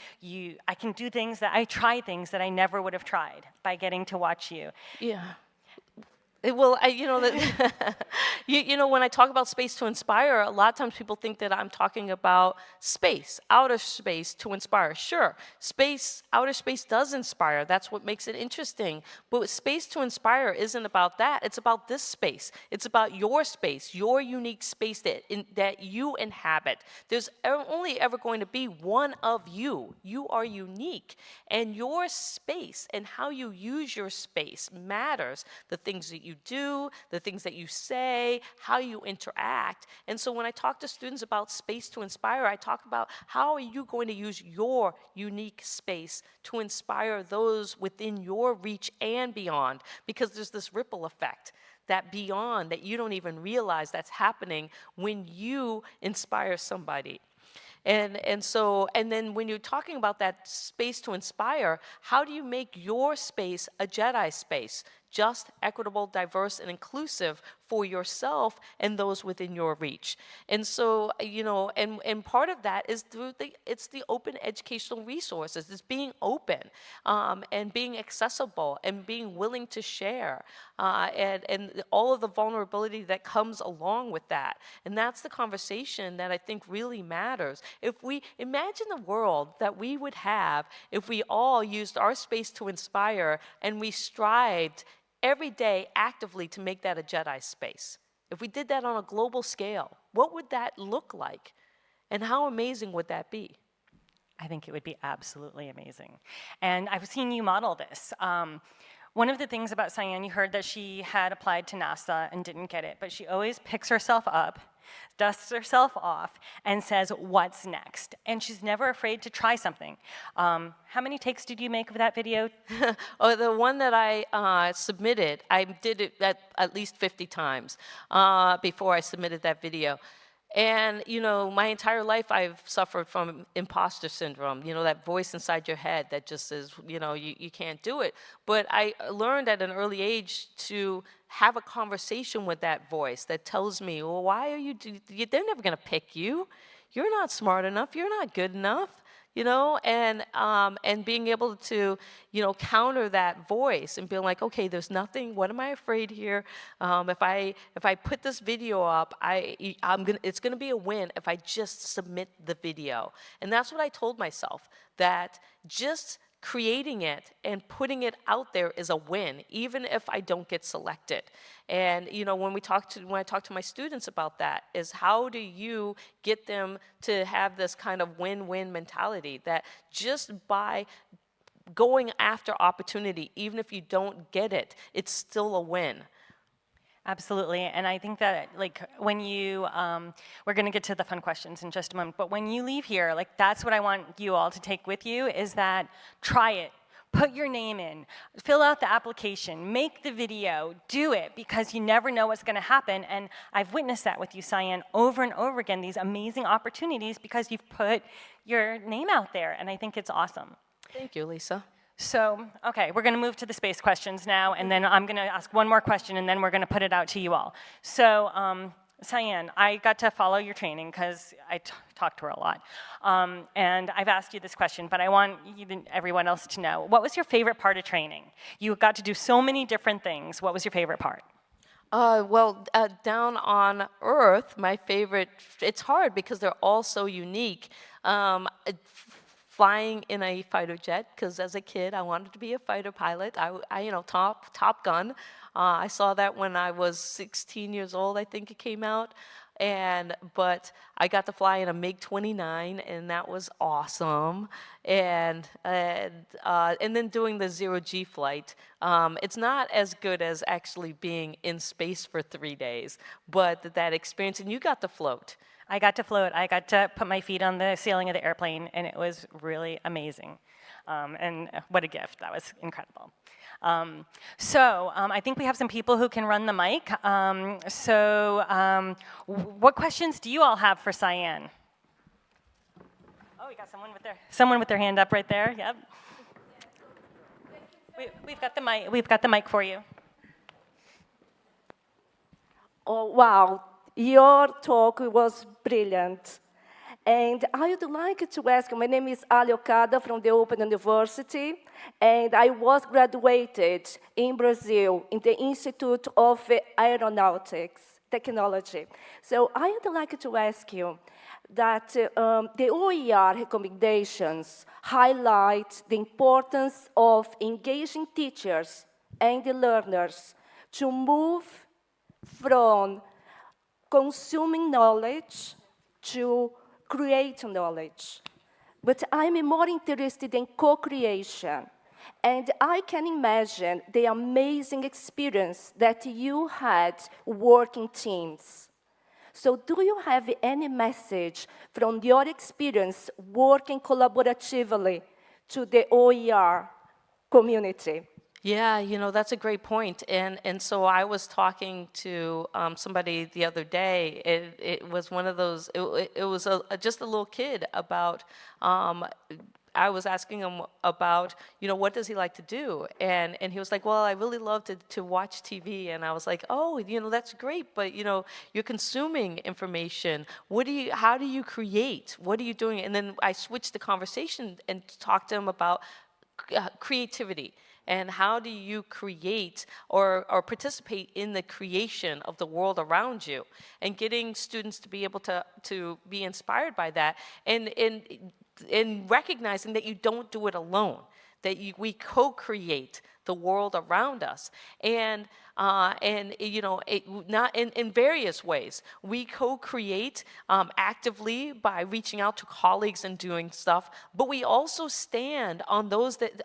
I can do I try things that I never would have tried by getting to watch you. Yeah. Well, when I talk about space to inspire, a lot of times people think that I'm talking about space, outer space to inspire. Sure, outer space does inspire. That's what makes it interesting. But space to inspire isn't about that. It's about this space. It's about your space, your unique space that you inhabit. There's only ever going to be one of you. You are unique. And your space and how you use your space matters. The things that you do, the things that you say, how you interact. And so when I talk to students about space to inspire, I talk about how are you going to use your unique space to inspire those within your reach and beyond, because there's this ripple effect that beyond that you don't even realize that's happening when you inspire somebody. And then when you're talking about that space to inspire, how do you make your space a Jedi space? Just, equitable, diverse, and inclusive for yourself and those within your reach. And so, and part of that is through it's the open educational resources. It's being open and being accessible and being willing to share and all of the vulnerability that comes along with that. And that's the conversation that I think really matters. If we imagine the world that we would have if we all used our space to inspire and we strived every day actively to make that a Jedi space. If we did that on a global scale, what would that look like? And how amazing would that be? I think it would be absolutely amazing. And I've seen you model this. One of the things about Cyan, you heard that she had applied to NASA and didn't get it, but she always picks herself up, dusts herself off, and says, what's next? And she's never afraid to try something. How many takes did you make of that video? Oh, the one that I submitted, I did it at least 50 times before I submitted that video. And, my entire life I've suffered from imposter syndrome, that voice inside your head that just says, you can't do it. But I learned at an early age to have a conversation with that voice that tells me, well, why are you, they're never going to pick you. You're not smart enough. You're not good enough. And being able to, counter that voice and being like, okay, there's nothing. What am I afraid here? If I put this video up, it's gonna be a win if I just submit the video. And that's what I told myself, that just creating it and putting it out there is a win, even if I don't get selected. And you know, when I talk to my students about that, is how do you get them to have this kind of win-win mentality, that just by going after opportunity, even if you don't get it, it's still a win. Absolutely, and I think that like when you, we're gonna get to the fun questions in just a moment, but when you leave here, like that's what I want you all to take with you, is that try it. Put your name in, fill out the application, make the video, do it, because you never know what's gonna happen. And I've witnessed that with you, Cyan, over and over again, these amazing opportunities because you've put your name out there, and I think it's awesome. Thank you, Lisa. So, okay, we're gonna move to the space questions now, and then I'm gonna ask one more question, and then we're gonna put it out to you all. So, Cyan, I got to follow your training because I talked to her a lot. And I've asked you this question, but I want everyone else to know, what was your favorite part of training? You got to do so many different things. What was your favorite part? Down on Earth, my favorite, it's hard because they're all so unique. Flying in a fighter jet, because as a kid I wanted to be a fighter pilot. I you know, Top Gun. I saw that when I was 16 years old, I think it came out. But I got to fly in a MiG-29, and that was awesome. And then doing the zero-G flight. It's not as good as actually being in space for 3 days, but that experience, and you got to float. I got to float. I got to put my feet on the ceiling of the airplane, and it was really amazing. And what a gift. That was incredible. I think we have some people who can run the mic. What questions do you all have for Cyan? Oh, we got someone with their hand up right there. Yep. We've got the mic. We've got the mic for you. Oh, wow. Your talk was brilliant. And I would like to ask, my name is Ali Okada from the Open University, and I was graduated in Brazil in the Institute of Aeronautics Technology. So I would like to ask you that the OER recommendations highlight the importance of engaging teachers and the learners to move from consuming knowledge to create knowledge. But I'm more interested in co-creation. And I can imagine the amazing experience that you had working teams. So do you have any message from your experience working collaboratively to the OER community? Yeah, you know, that's a great point. And so I was talking to somebody the other day. It was one of those, it was just a little kid about, I was asking him about, you know, what does he like to do? And he was like, well, I really love to watch TV. And I was like, oh, you know, that's great, but, you know, you're consuming information. How do you create? What are you doing? And then I switched the conversation and talked to him about creativity. And how do you create or participate in the creation of the world around you? And getting students to be able to be inspired by that, and recognizing that you don't do it alone, that we co-create the world around us. And you know, not in various ways. We co-create actively by reaching out to colleagues and doing stuff, but we also stand on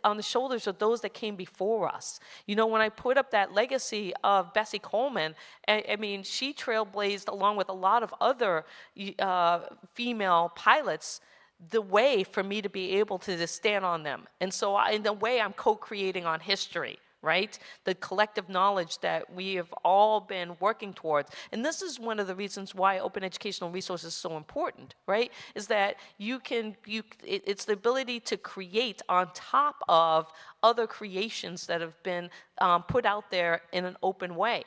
on the shoulders of those that came before us. You know, when I put up that legacy of Bessie Coleman, I mean, she trailblazed along with a lot of other female pilots the way for me to be able to just stand on them. And so in a way, I'm co-creating on history, right? The collective knowledge that we have all been working towards. And this is one of the reasons why open educational resources is so important, right? Is that it's the ability to create on top of other creations that have been put out there in an open way.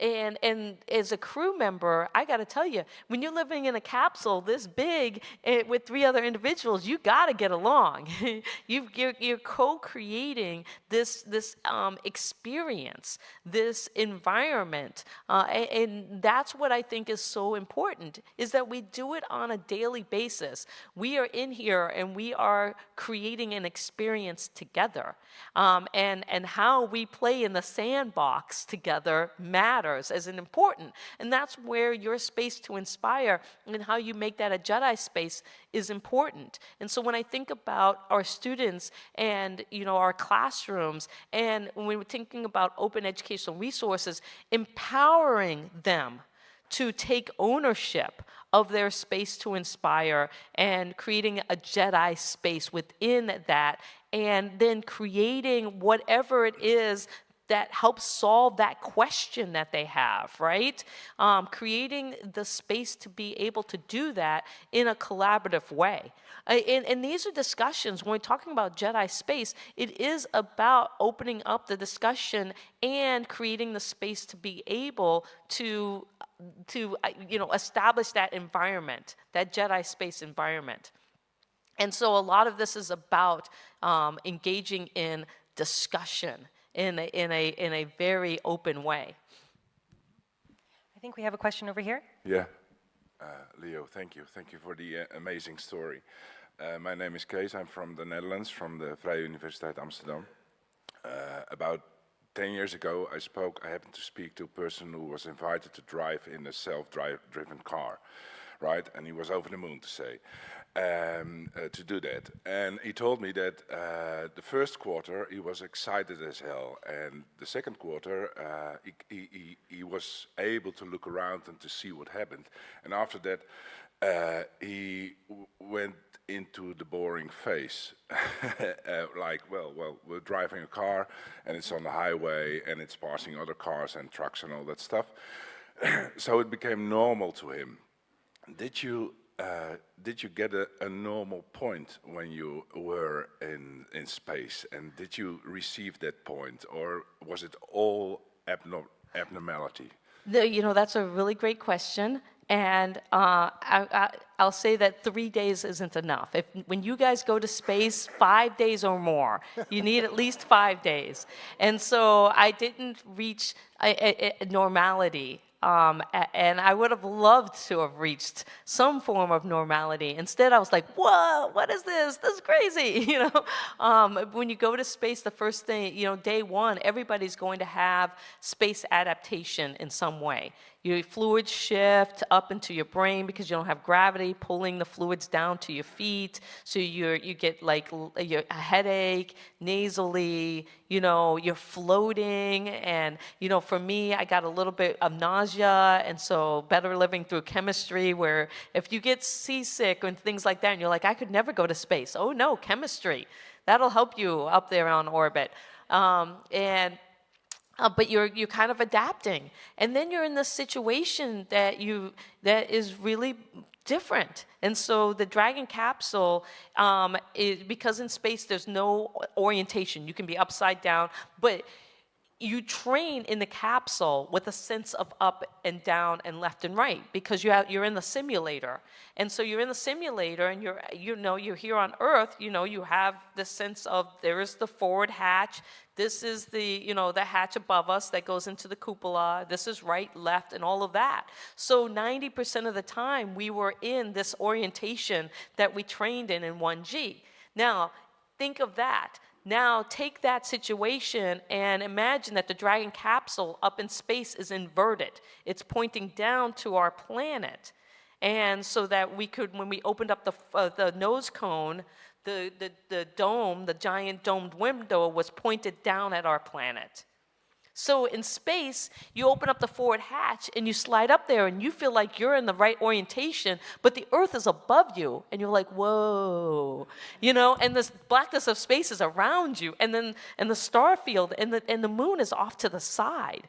And as a crew member, I got to tell you, when you're living in a capsule this big with 3 other individuals, you got to get along. You're co-creating this experience, this environment, and that's what I think is so important, is that we do it on a daily basis. We are in here and we are creating an experience together, and how we play in the sandbox together matters as an important, and that's where your space to inspire and how you make that a Jedi space is important. And so when I think about our students and our classrooms, and when we're thinking about open educational resources, empowering them to take ownership of their space to inspire and creating a Jedi space within that, and then creating whatever it is that helps solve that question that they have, right? Creating the space to be able to do that in a collaborative way. And these are discussions, when we're talking about Jedi space, it is about opening up the discussion and creating the space to be able to establish that environment, that Jedi space environment. And so a lot of this is about engaging in discussion in a very open way. I think we have a question over here. Yeah, Leo, thank you. Thank you for the amazing story. My name is Kees. I'm from the Netherlands, from the Vrije Universiteit Amsterdam. About 10 years ago, I happened to speak to a person who was invited to drive in a self-driven car, right? And he was over the moon, to say, to do that. And he told me that the first quarter, he was excited as hell. And the second quarter, he was able to look around and to see what happened. And after that, he went into the boring phase. Like, well, we're driving a car and it's on the highway and it's passing other cars and trucks and all that stuff. So it became normal to him. Did you get a normal point when you were in space, and did you receive that point, or was it all abnormality? That's a really great question. And I'll say that 3 days isn't enough. When you guys go to space, 5 days or more, you need at least 5 days. And so I didn't reach a normality. And I would have loved to have reached some form of normality. Instead, I was like, whoa, what is this? This is crazy, When you go to space, the first thing, day one, everybody's going to have space adaptation in some way. Your fluids shift up into your brain because you don't have gravity pulling the fluids down to your feet. So you get like a headache, nasally, you're floating. And, for me, I got a little bit of nausea. And so better living through chemistry, where if you get seasick and things like that, and you're like, I could never go to space. Oh, no, chemistry. That'll help you up there on orbit. But you're kind of adapting, and then you're in this situation that is really different. And so the Dragon capsule is, because in space there's no orientation. You can be upside down, but you train in the capsule with a sense of up and down and left and right, because you're in the simulator. And so you're in the simulator, and you're here on Earth. You have the sense of, there is the forward hatch. This is the hatch above us that goes into the cupola. This is right, left, and all of that. So 90% of the time we were in this orientation that we trained in 1G. Now, think of that. Now take that situation and imagine that the Dragon capsule up in space is inverted. It's pointing down to our planet. And so that we could, when we opened up the nose cone, the dome, the giant domed window was pointed down at our planet. So in space, you open up the forward hatch and you slide up there and you feel like you're in the right orientation, but the Earth is above you and you're like, whoa, and this blackness of space is around you, and the star field and the moon is off to the side.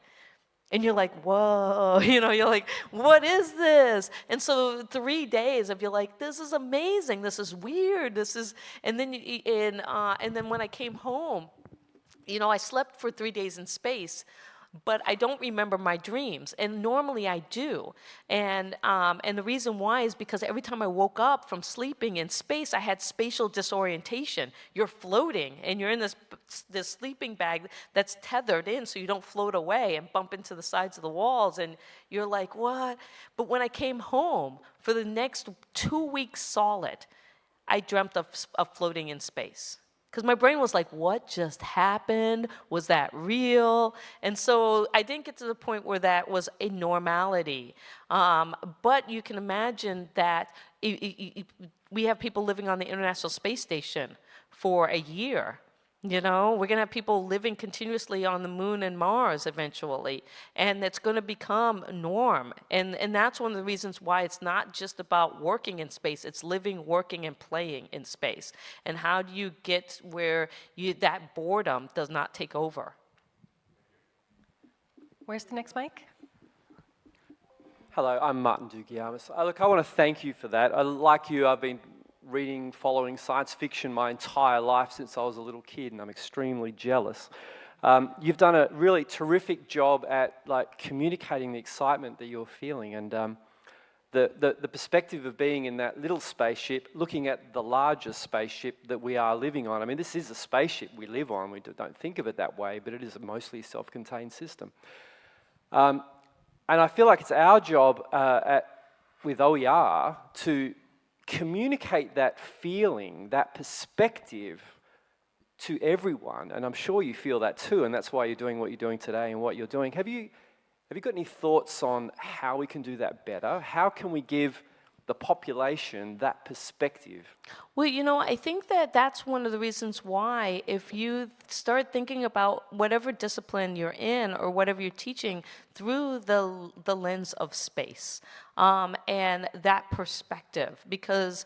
And you're like, whoa, you're like, what is this? And so 3 days of you're like, this is amazing, this is weird, and then when I came home, I slept for 3 days in space. but I don't remember my dreams. And normally I do. And the reason why is because every time I woke up from sleeping in space, I had spatial disorientation. You're floating, and you're in this sleeping bag that's tethered in so you don't float away and bump into the sides of the walls, and you're like, what? But when I came home, for the next 2 weeks solid, I dreamt of floating in space. Because my brain was like, what just happened? Was that real? And so I didn't get to the point where that was a normality. But you can imagine that we have people living on the International Space Station for a year. You know, we're going to have people living continuously on the moon and Mars eventually, and it's going to become a norm. And that's one of the reasons why it's not just about working in space, it's living, working, and playing in space. And how do you get where that boredom does not take over? Where's the next mic? Hello, I'm Martin Dougiamis. Look, I want to thank you for that. Like you, I've been reading, following science fiction my entire life since I was a little kid, and I'm extremely jealous. You've done a really terrific job at communicating the excitement that you're feeling, and the perspective of being in that little spaceship, looking at the larger spaceship that we are living on. I mean, this is a spaceship we live on. We don't think of it that way, but it is mostly a self-contained system. And I feel like it's our job with OER to communicate that feeling, that perspective to everyone, and I'm sure you feel that too, and that's why you're doing what you're doing today and what you're doing. Have you got any thoughts on how we can do that better? How can we give the population that perspective? Well, you know, I think that that's one of the reasons why, if you start thinking about whatever discipline you're in or whatever you're teaching through the lens of space and that perspective, because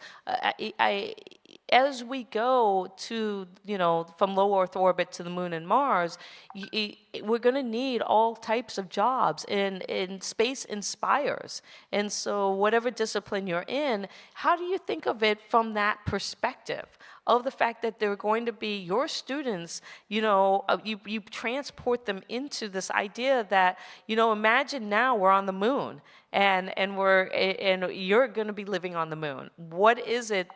as we go to, you know, from low Earth orbit to the moon and Mars, we're going to need all types of jobs, and space inspires. And so whatever discipline you're in, how do you think of it from that perspective? Of the fact that they're going to be your students, you know, you transport them into this idea that, you know, imagine now we're on the moon and you're going to be living on the moon. What is it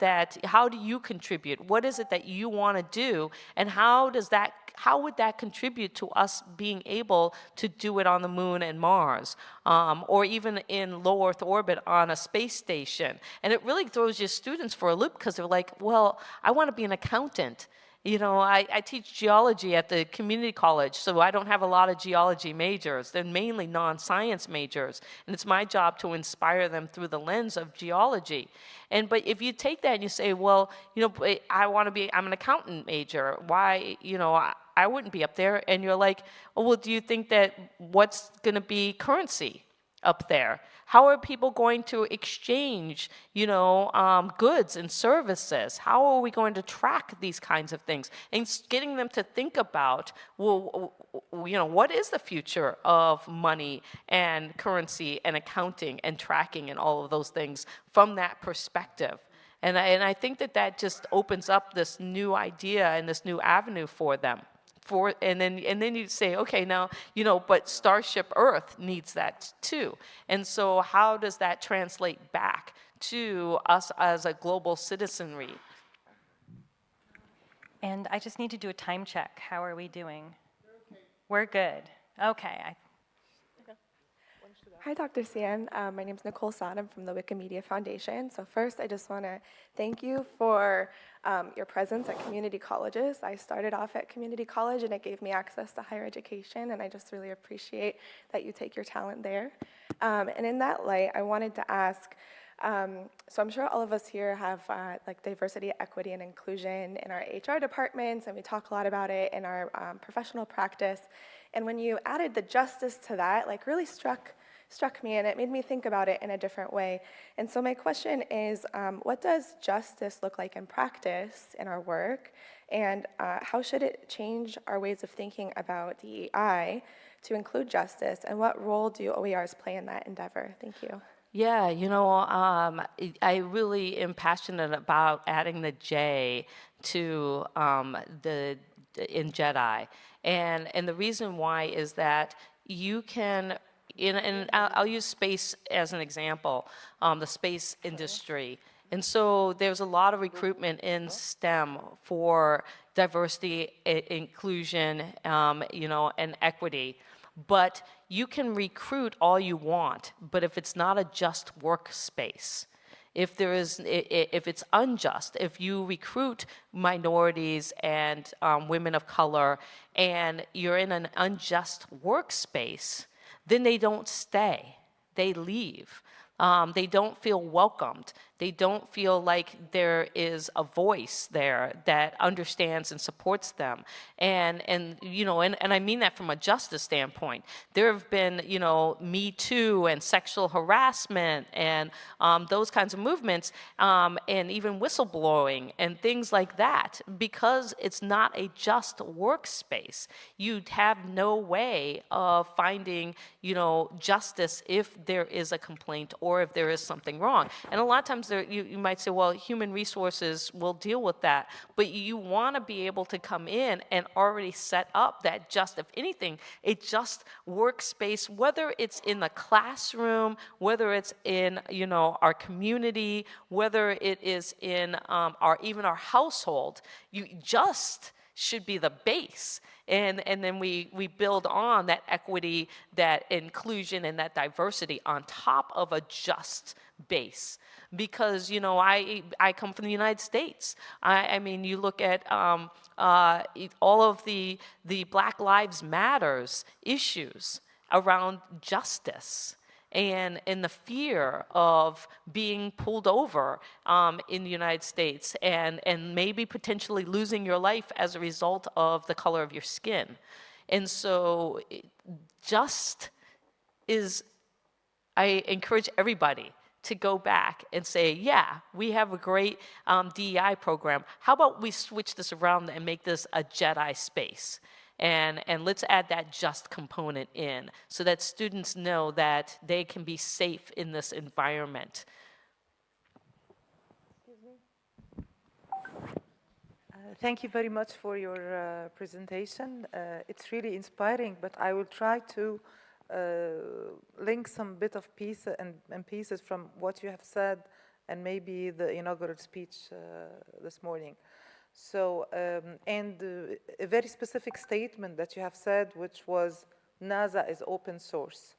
how do you contribute? What is it that you want to do? And how would that contribute to us being able to do it on the moon and Mars, or even in low Earth orbit on a space station? And it really throws your students for a loop, because they're like, well, I want to be an accountant. You know, I teach geology at the community college, so I don't have a lot of geology majors. They're mainly non-science majors, and it's my job to inspire them through the lens of geology. But if you take that and you say, well, you know, I'm an accountant major. Why, you know, I wouldn't be up there. And you're like, oh, well, do you think that what's going to be currency up there? How are people going to exchange, you know, goods and services? How are we going to track these kinds of things? And getting them to think about, well, you know, what is the future of money and currency and accounting and tracking and all of those things from that perspective? And I think that just opens up this new idea and this new avenue for them. And then you say, okay, now, you know, but Starship Earth needs that too. And so how does that translate back to us as a global citizenry? And I just need to do a time check. How are we doing? We're good. Okay. Hi, Dr. Sian. My name is Nicole Sodom from the Wikimedia Foundation. So first, I just want to thank you for your presence at community colleges. I started off at community college, and it gave me access to higher education, and I just really appreciate that you take your talent there. And in that light, I wanted to ask, so I'm sure all of us here have like diversity, equity, and inclusion in our HR departments, and we talk a lot about it in our professional practice. And when you added the justice to that, like really struck me, and it made me think about it in a different way. And so my question is, what does justice look like in practice in our work, and how should it change our ways of thinking about DEI to include justice, and what role do OERs play in that endeavor? Thank you. Yeah, you know, I really am passionate about adding the J to in JEDI, and the reason why is that, you can, and I'll use space as an example, the space industry. And so there's a lot of recruitment in STEM for diversity, inclusion, and equity. But you can recruit all you want, but if it's not a just workspace, if it's unjust, if you recruit minorities and women of color and you're in an unjust workspace, then they don't stay, they leave. They don't feel welcomed. They don't feel like there is a voice there that understands and supports them. And I mean that from a justice standpoint. There have been, Me Too and sexual harassment and those kinds of movements, and even whistleblowing and things like that. Because it's not a just workspace, you'd have no way of finding, justice if there is a complaint or if there is something wrong. And a lot of times you might say, well, human resources will deal with that. But you want to be able to come in and already set up that just, if anything, a just workspace, whether it's in the classroom, whether it's in, our community, whether it is in even our household. You just should be the base. And then we build on that equity, that inclusion, and that diversity on top of a just base. Because, I come from the United States. I mean, you look at all of the Black Lives Matters issues around justice. And the fear of being pulled over in the United States and maybe potentially losing your life as a result of the color of your skin. And so I encourage everybody to go back and say, yeah, we have a great DEI program. How about we switch this around and make this a JEDI space? And let's add that just component in so that students know that they can be safe in this environment. Thank you very much for your presentation. It's really inspiring, but I will try to link some bit of pieces from what you have said and maybe the inaugural speech this morning. So, a very specific statement that you have said, which was NASA is open source.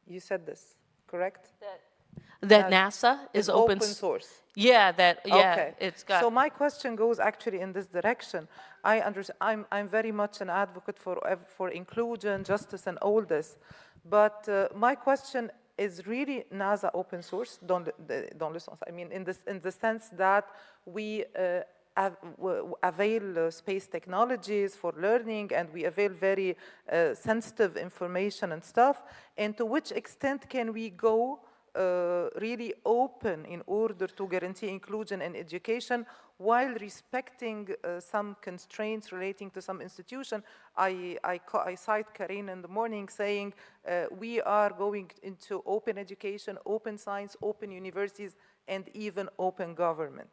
You said this, correct? That NASA is open source. Yeah, okay. It's got. So my question goes actually in this direction. I understand. I'm very much an advocate for inclusion, justice, and all this. But my question is really NASA open source. Don't listen. I mean, in the sense that we avail space technologies for learning, and we avail very sensitive information and stuff. And to which extent can we go really open in order to guarantee inclusion and education while respecting some constraints relating to some institution? I cite Karine in the morning saying we are going into open education, open science, open universities, and even open government.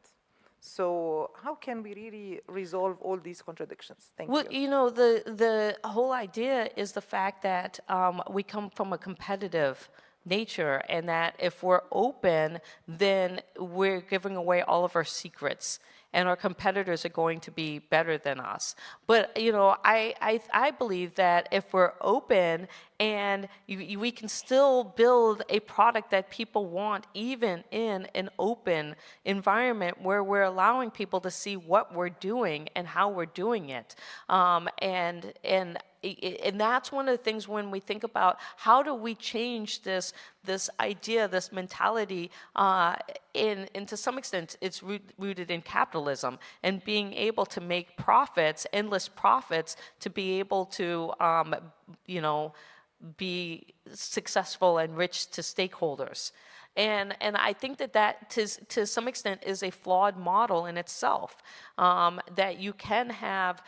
So how can we really resolve all these contradictions? Thank you. Well, the whole idea is the fact that we come from a competitive nature, and that if we're open, then we're giving away all of our secrets, and our competitors are going to be better than us. But I believe that if we're open and we can still build a product that people want, even in an open environment where we're allowing people to see what we're doing and how we're doing it, and that's one of the things when we think about how do we change this idea, this mentality, and to some extent it's rooted in capitalism and being able to make profits, endless profits, to be able to, be successful and rich to stakeholders. And I think that to some extent is a flawed model in itself, that you can have,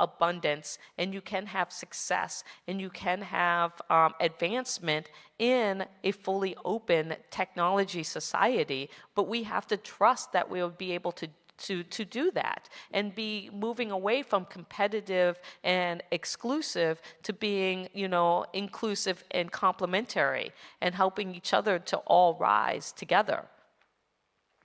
abundance, and you can have success, and you can have advancement in a fully open technology society, but we have to trust that we'll be able to to do that and be moving away from competitive and exclusive to being, you know, inclusive and complementary and helping each other to all rise together.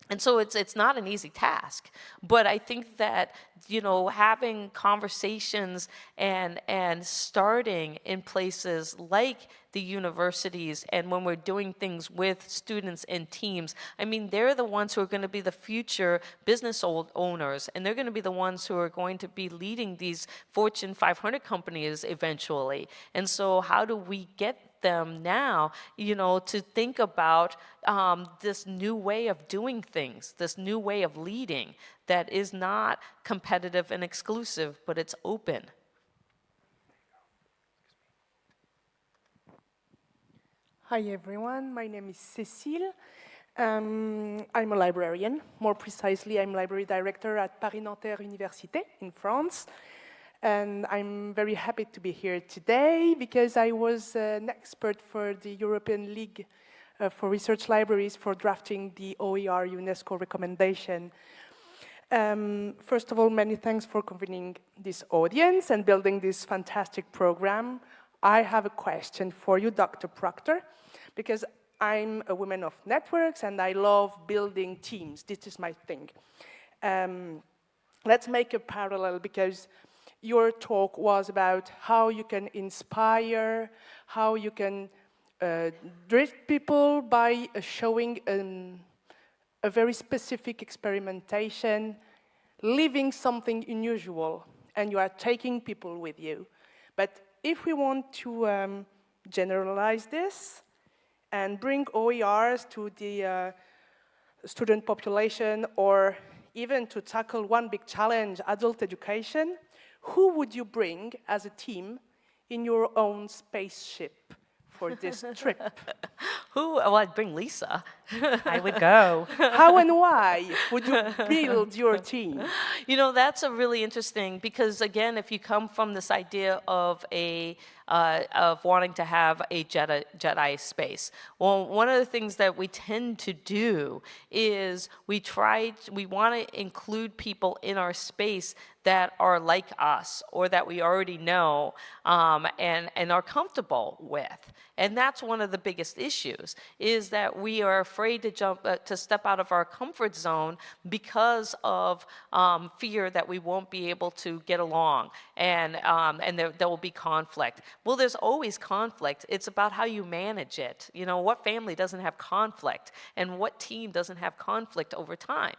And so it's not an easy task, but I think that, you know, having conversations and starting in places like the universities and when we're doing things with students and teams, I mean, they're the ones who are going to be the future business owners, and they're going to be the ones who are going to be leading these Fortune 500 companies eventually. And so how do we get them now, you know, to think about this new way of doing things, this new way of leading that is not competitive and exclusive, but it's open. Hi everyone, my name is Cécile. I'm a librarian. More precisely, I'm library director at Paris-Nanterre Université in France. And I'm very happy to be here today because I was an expert for the European League for Research Libraries for drafting the OER UNESCO recommendation. First of all, many thanks for convening this audience and building this fantastic program. I have a question for you, Dr. Proctor, because I'm a woman of networks and I love building teams. This is my thing. Let's make a parallel because your talk was about how you can inspire, how you can drift people by showing a very specific experimentation, living something unusual, and you are taking people with you. But if we want to generalize this and bring OERs to the student population or even to tackle one big challenge, adult education, who would you bring as a team in your own spaceship for this trip? Who? Well, I'd bring Lisa. I would go. How and why would you build your team? You know, that's a really interesting, because again, if you come from this idea of of wanting to have a Jedi space, well, one of the things that we tend to do is we want to include people in our space that are like us or that we already know and are comfortable with. And that's one of the biggest issues, is that we are afraid to step out of our comfort zone because of fear that we won't be able to get along and there will be conflict. Well, there's always conflict. It's about how you manage it. You know, what family doesn't have conflict, and what team doesn't have conflict over time?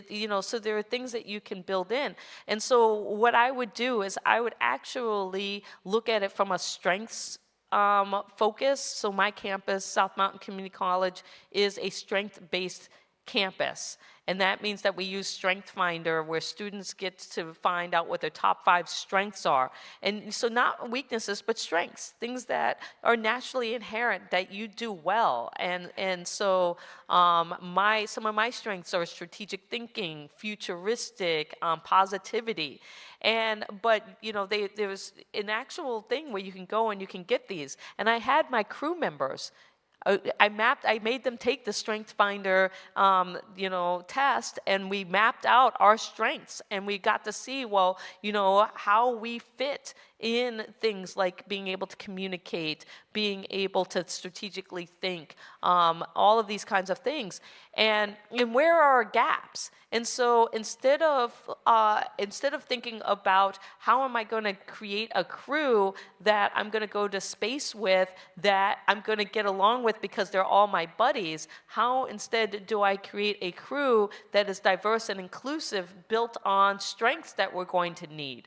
You know, so there are things that you can build in. And so what I would do is I would actually look at it from a strengths focus. So my campus, South Mountain Community College, is a strength-based campus. And that means that we use StrengthsFinder, where students get to find out what their top 5 strengths are. And so not weaknesses, but strengths, things that are naturally inherent that you do well. And so some of my strengths are strategic thinking, futuristic, positivity. But you know, there's an actual thing where you can go and you can get these. And I had my crew members, I made them take the StrengthsFinder, you know, test, and we mapped out our strengths, and we got to see, well, you know, how we fit in things like being able to communicate, being able to strategically think, all of these kinds of things, and where are our gaps? And so instead of thinking about how am I going to create a crew that I'm going to go to space with, that I'm going to get along with because they're all my buddies, how instead do I create a crew that is diverse and inclusive, built on strengths that we're going to need?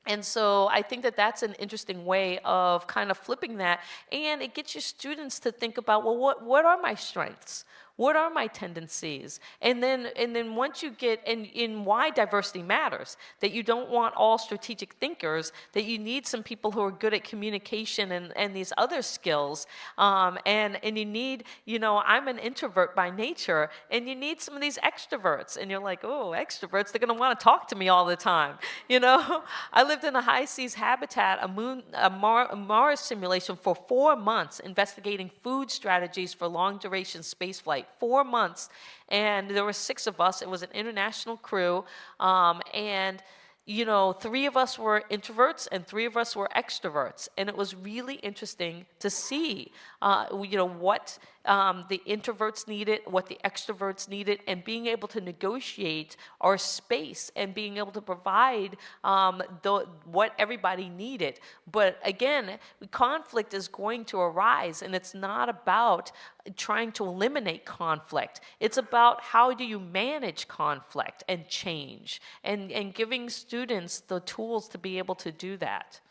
And so I think that that's an interesting way of kind of flipping that, and it gets your students to think about, well, what are my strengths? What are my tendencies? And then once you get in why diversity matters, that you don't want all strategic thinkers, that you need some people who are good at communication and these other skills. And you need, you know, I'm an introvert by nature, and you need some of these extroverts. And you're like, oh, extroverts, they're gonna wanna talk to me all the time. You know, I lived in a high seas habitat, a Mars simulation for 4 months, investigating food strategies for long duration space flight. like 4 months, and there were 6 of us. It was an international crew, and you know, 3 of us were introverts and 3 of us were extroverts. And it was really interesting to see, you know, what the introverts needed, what the extroverts needed, and being able to negotiate our space and being able to provide what everybody needed. But again, conflict is going to arise, and it's not about trying to eliminate conflict. It's about how do you manage conflict and change, and giving students the tools to be able to do that.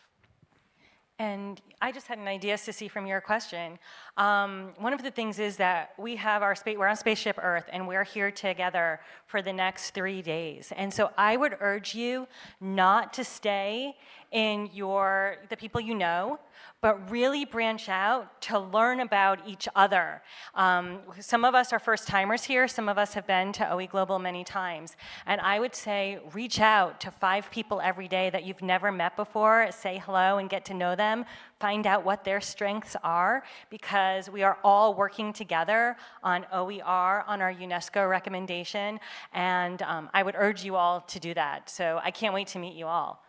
And I just had an idea, Sissy, from your question. One of the things is that we're on Spaceship Earth, and we're here together for the next 3 days. And so I would urge you not to stay in the people you know, but really branch out to learn about each other. Some of us are first timers here, some of us have been to OE Global many times. And I would say reach out to 5 people every day that you've never met before, say hello and get to know them, find out what their strengths are, because we are all working together on OER, on our UNESCO recommendation, and I would urge you all to do that. So I can't wait to meet you all.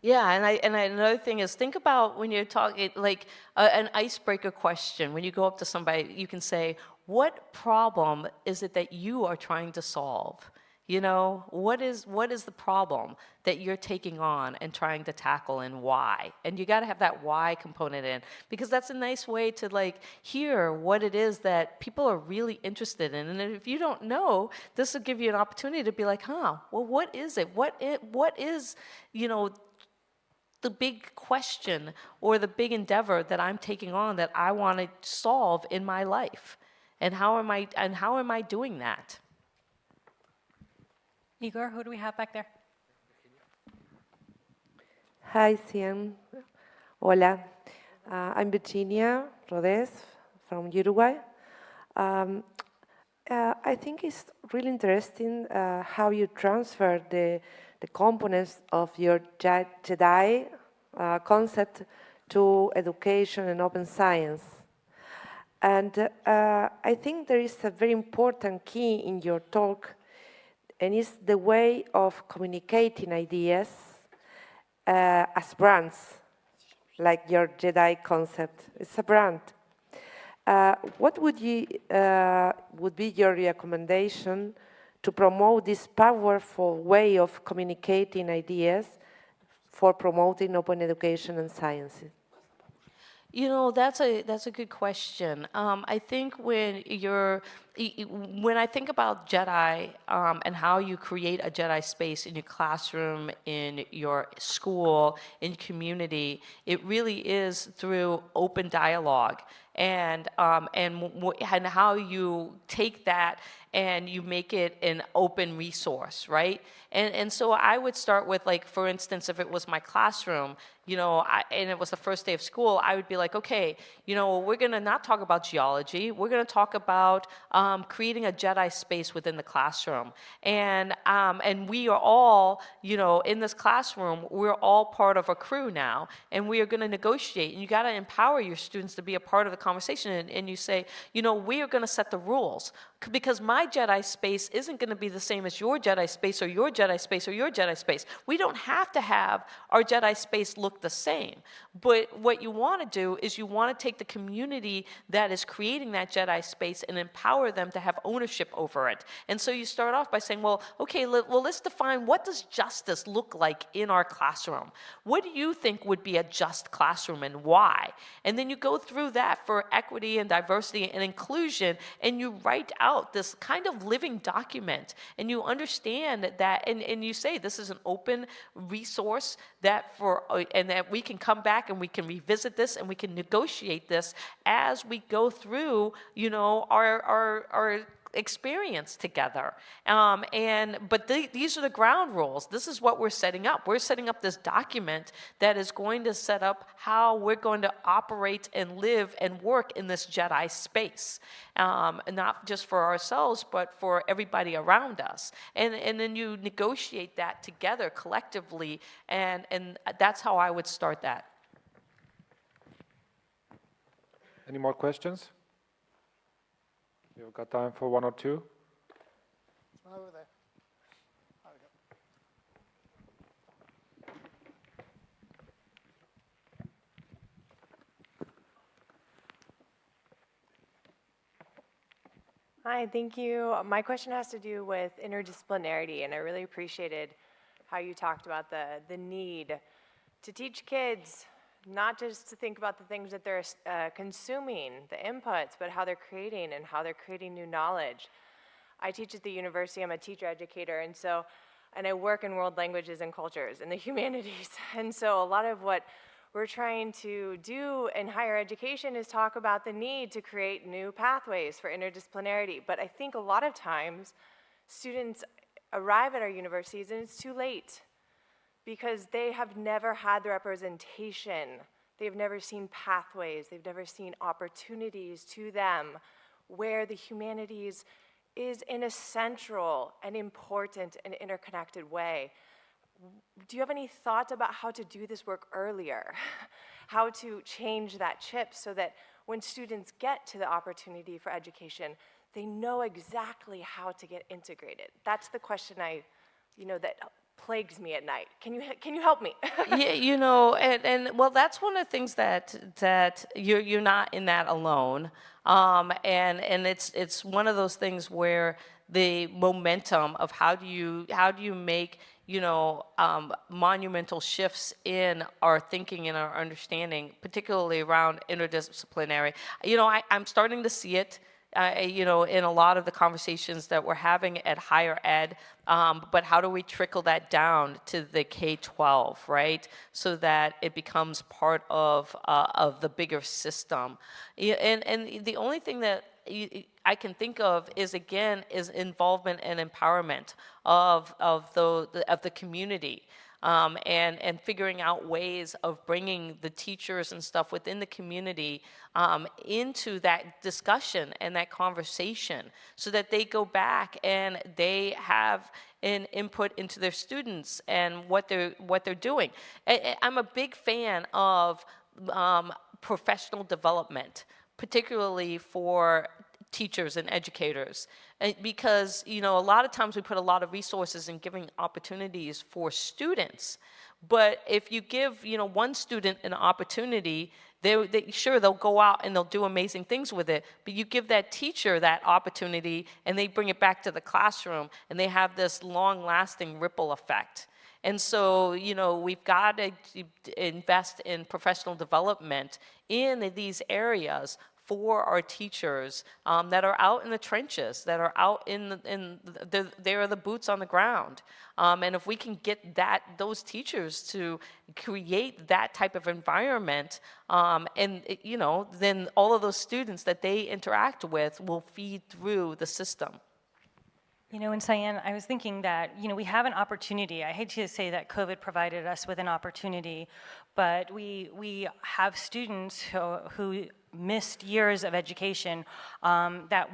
Yeah, and another thing is, think about when you're talking, like an icebreaker question. When you go up to somebody, you can say, what problem is it that you are trying to solve? You know, what is the problem that you're taking on and trying to tackle, and why? And you got to have that why component in, because that's a nice way to like hear what it is that people are really interested in. And if you don't know, this will give you an opportunity to be like, well, what is it? What is, you know, the big question or the big endeavor that I'm taking on that I want to solve in my life? And how am I doing that? Igor, who do we have back there? Hi, Cian. Hola. I'm Virginia Rodez from Uruguay. I think it's really interesting how you transfer the components of your JEDI concept to education and open science. And I think there is a very important key in your talk, and it's the way of communicating ideas as brands, like your JEDI concept. It's a brand. What would be your recommendation to promote this powerful way of communicating ideas for promoting open education and sciences? You know, that's a good question. I think when I think about JEDI and how you create a JEDI space in your classroom, in your school, in community, it really is through open dialogue and how you take that and you make it an open resource, right? And so I would start with, like, for instance, if it was my classroom, you know, and it was the first day of school, I would be like, okay, you know, we're going to not talk about geology. We're going to talk about creating a JEDI space within the classroom. And we are all, you know, in this classroom, we're all part of a crew now, and we are going to negotiate. And you got to empower your students to be a part of the conversation. And you say, you know, we are going to set the rules, because my JEDI space isn't going to be the same as your JEDI space or your JEDI space or your JEDI space. We don't have to have our JEDI space look the same. But what you want to do is you want to take the community that is creating that JEDI space and empower them to have ownership over it. And so you start off by saying, well, okay, let's define, what does justice look like in our classroom? What do you think would be a just classroom, and why? And then you go through that for equity and diversity and inclusion, and you write out this kind of living document, and you understand that, and you say this is an open resource and that we can come back and we can revisit this and we can negotiate this as we go through, you know, our experience together. But these are the ground rules. This is what we're setting up. We're setting up this document that is going to set up how we're going to operate and live and work in this JEDI space, not just for ourselves, but for everybody around us. And then you negotiate that together collectively, and that's how I would start that. Any more questions? We've got time for one or two. Over there. Hi, thank you. My question has to do with interdisciplinarity, and I really appreciated how you talked about the need to teach kids not just to think about the things that they're consuming, the inputs, but how they're creating and how they're creating new knowledge. I teach at the university, I'm a teacher educator, and I work in world languages and cultures and the humanities. And so a lot of what we're trying to do in higher education is talk about the need to create new pathways for interdisciplinarity. But I think a lot of times students arrive at our universities and it's too late because they have never had the representation. They've never seen pathways. They've never seen opportunities to them where the humanities is in a central and important and interconnected way. Do you have any thoughts about how to do this work earlier? How to change that chip so that when students get to the opportunity for education, they know exactly how to get integrated? That's the question that plagues me at night. Can you help me? Yeah, and well, that's one of the things that you're not in that alone, and it's one of those things where the momentum of how do you make monumental shifts in our thinking and our understanding, particularly around interdisciplinary. I'm starting to see it. In a lot of the conversations that we're having at higher ed, but how do we trickle that down to the K-12, right? So that it becomes part of the bigger system. And the only thing that I can think of is involvement and empowerment of the community. And figuring out ways of bringing the teachers and stuff within the community into that discussion and that conversation so that they go back and they have an input into their students and what they're doing. I'm a big fan of professional development, particularly for teachers and educators, because a lot of times we put a lot of resources in giving opportunities for students, but if you give one student an opportunity, they'll go out and they'll do amazing things with it, but you give that teacher that opportunity and they bring it back to the classroom and they have this long-lasting ripple effect. And so, we've got to invest in professional development in these areas for our teachers that are out in the trenches, that are out they are the boots on the ground. And if we can get those teachers to create that type of environment, then all of those students that they interact with will feed through the system. And Cyan, I was thinking that, we have an opportunity. I hate to say that COVID provided us with an opportunity, but we have students who missed years of education that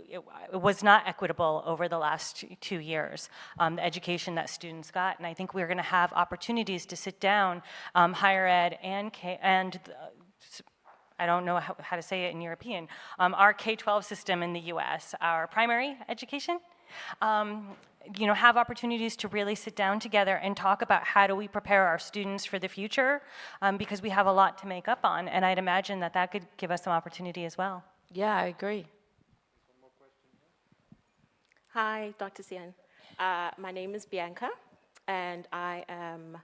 it was not equitable over the last 2 years, the education that students got. And I think we're going to have opportunities to sit down, higher ed and I don't know how to say it in European, our K-12 system in the US, our primary education, have opportunities to really sit down together and talk about how do we prepare our students for the future, because we have a lot to make up on, and I'd imagine that could give us some opportunity as well. Yeah, I agree. Hi, Dr. Cyan. My name is Bianca, and I am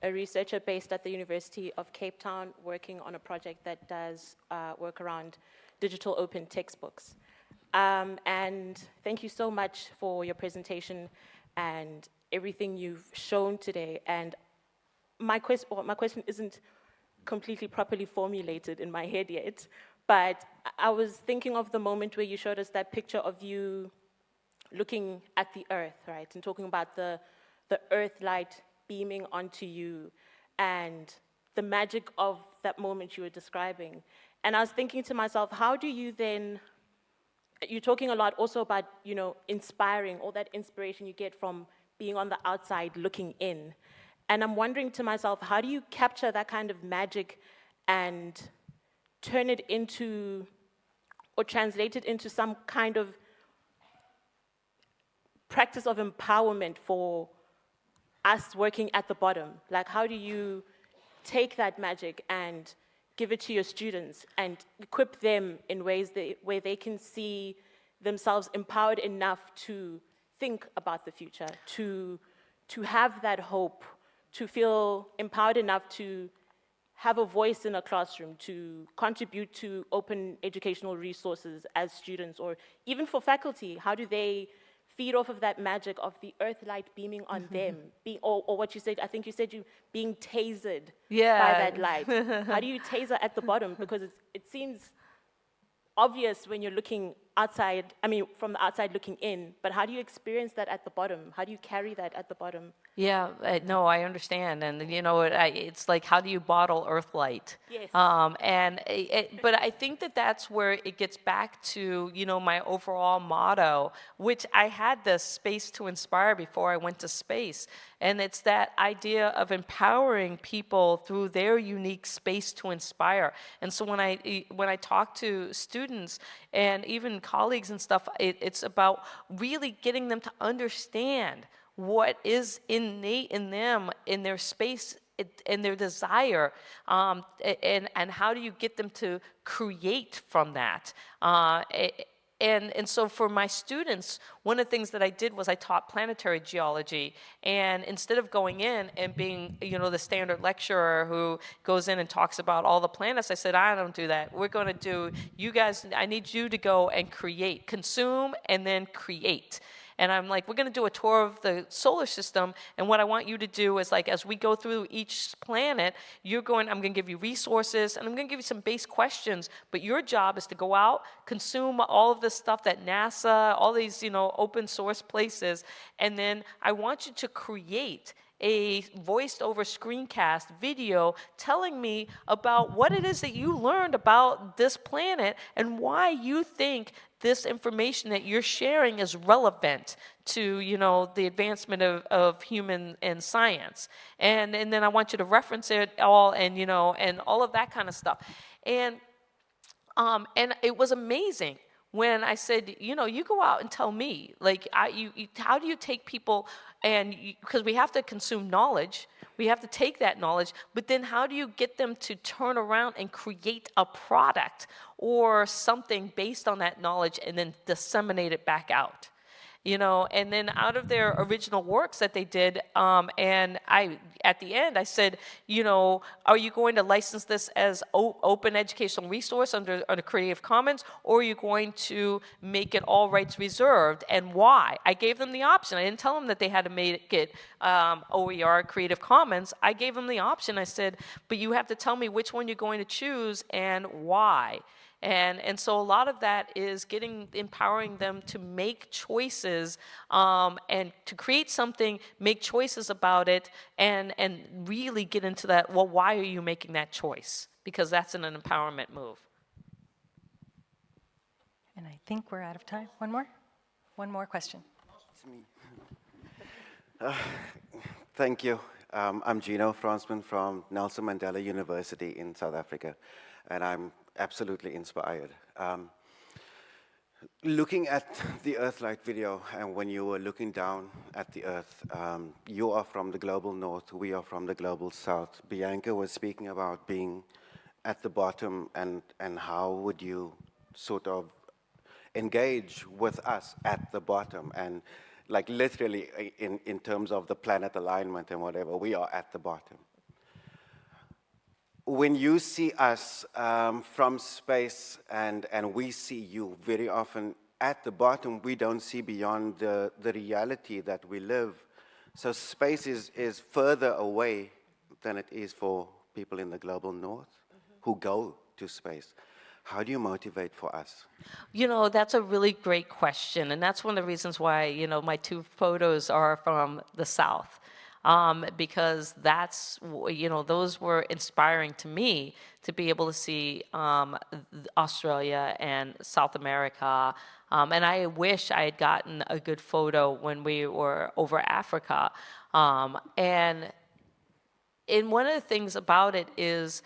a researcher based at the University of Cape Town working on a project that does work around digital open textbooks. And thank you so much for your presentation and everything you've shown today. And my question isn't completely properly formulated in my head yet, but I was thinking of the moment where you showed us that picture of you looking at the earth, right, and talking about the earth light beaming onto you and the magic of that moment you were describing. And I was thinking to myself, how do you then, you're talking a lot also about, inspiring, all that inspiration you get from being on the outside looking in. And I'm wondering to myself, how do you capture that kind of magic and turn it into, or translate it into some kind of practice of empowerment for us working at the bottom? Like, how do you take that magic and give it to your students and equip them in ways where they can see themselves empowered enough to think about the future, to have that hope, to feel empowered enough to have a voice in a classroom, to contribute to open educational resources as students, or even for faculty? How do they feed off of that magic of the earth light beaming on them, or what you said, I think you said you being tasered by that light. How do you taser at the bottom? Because it seems obvious when you're looking outside, I mean, from the outside looking in, but how do you experience that at the bottom? How do you carry that at the bottom? Yeah, no, I understand, and you know, it's like, how do you bottle earth light? Yes. But I think that's where it gets back to, you know, my overall motto, which I had this space to inspire before I went to space, and it's that idea of empowering people through their unique space to inspire. And so when I talk to students and even colleagues and stuff, it's about really getting them to understand what is innate in them, in their space, in their desire, and how do you get them to create from that? And so for my students, one of the things that I did was I taught planetary geology, and instead of going in and being, you know, the standard lecturer who goes in and talks about all the planets, I said, I don't do that. We're going to do, you guys, I need you to go and create, consume, and then create. And I'm like, we're going to do a tour of the solar system, and what I want you to do is, like, as we go through each planet, I'm going to give you resources, and I'm going to give you some base questions, but your job is to go out, consume all of this stuff that NASA, all these, you know, open source places, and then I want you to create a voiced over screencast video telling me about what it is that you learned about this planet and why you think this information that you're sharing is relevant to, you know, the advancement of human and science. And then I want you to reference it all, and, you know, and all of that kind of stuff. And it was amazing when I said, you know, you go out and tell me, like, how do you take people, and because we have to consume knowledge, we have to take that knowledge, but then how do you get them to turn around and create a product or something based on that knowledge and then disseminate it back out? You know, and then out of their original works that they did, and at the end, I said, you know, are you going to license this as open educational resource under Creative Commons, or are you going to make it all rights reserved, and why? I gave them the option. I didn't tell them that they had to make it OER, Creative Commons. I gave them the option. I said, but you have to tell me which one you're going to choose and why. And so a lot of that is empowering them to make choices, and to create something, make choices about it, and really get into that, well, why are you making that choice? Because that's an empowerment move. And I think we're out of time. One more question. It's me. Thank you. I'm Gino Fransman from Nelson Mandela University in South Africa, and I'm absolutely inspired. Looking at the Earthlight video, and when you were looking down at the Earth, you are from the global north, we are from the global south. Bianca was speaking about being at the bottom, and how would you sort of engage with us at the bottom, and like literally in terms of the planet alignment and whatever, we are at the bottom. When you see us from space and we see you very often at the bottom, we don't see beyond the reality that we live. So space is further away than it is for people in the global north who go to space. How do you motivate for us? You know, that's a really great question, and that's one of the reasons why, you know, my two photos are from the South. Because that's, you know, those were inspiring to me to be able to see Australia and South America. And I wish I had gotten a good photo when we were over Africa. And one of the things about it is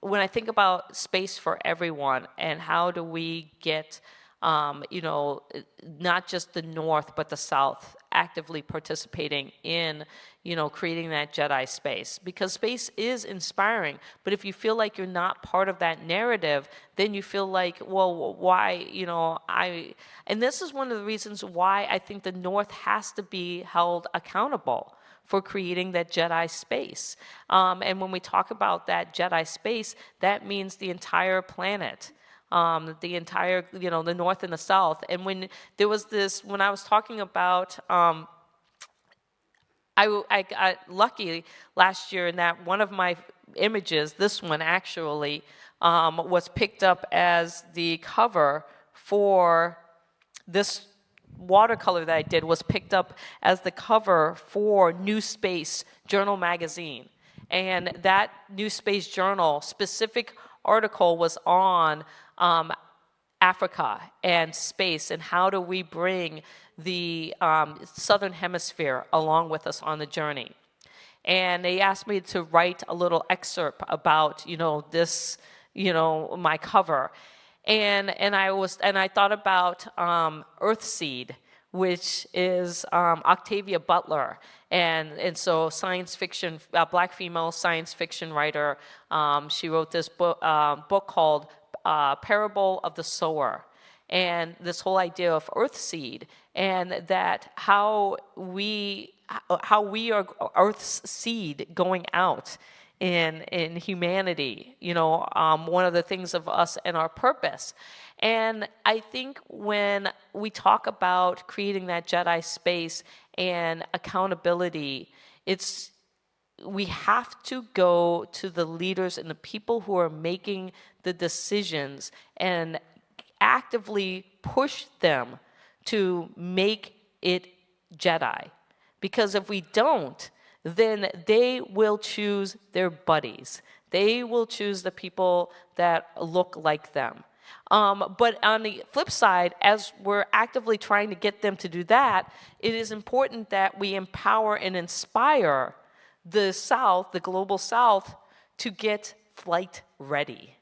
when I think about space for everyone and how do we get, you know, not just the North, but the South actively participating in, you know, creating that Jedi space, because space is inspiring. But if you feel like you're not part of that narrative, then you feel like, well, why, you know, and this is one of the reasons why I think the North has to be held accountable for creating that Jedi space. And when we talk about that Jedi space, that means the entire planet. The entire, you know, the North and the South. And when there was this, when I was talking about, I got lucky last year in that one of my images, this one actually, was picked up as the cover for this watercolor that I did, was picked up as the cover for New Space Journal magazine. And that New Space Journal specific article was on Africa and space, and how do we bring the Southern Hemisphere along with us on the journey. And they asked me to write a little excerpt about, you know, this, you know, my cover. And I thought about Earthseed, which is Octavia Butler, and so science fiction, black female science fiction writer. She wrote this book called Parable of the Sower, and this whole idea of Earthseed, and that how we are Earth's seed going out in humanity, you know, one of the things of us and our purpose. And I think when we talk about creating that Jedi space and accountability, we have to go to the leaders and the people who are making the decisions and actively push them to make it Jedi. Because if we don't, then they will choose their buddies. They will choose the people that look like them. But on the flip side, as we're actively trying to get them to do that, it is important that we empower and inspire the South, the global South, to get flight ready.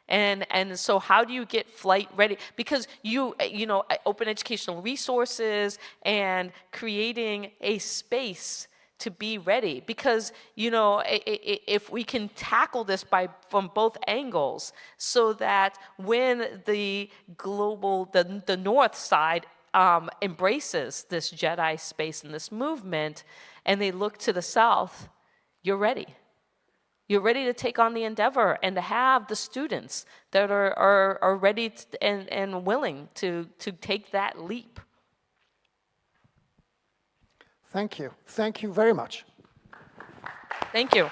And so how do you get flight ready? Because you know, open educational resources and creating a space to be ready. Because, you know, if we can tackle this from both angles, so that when the global, the North side embraces this Jedi space and this movement, and they look to the South, you're ready. You're ready to take on the endeavor and to have the students that are ready and willing to take that leap. Thank you. Thank you very much. Thank you.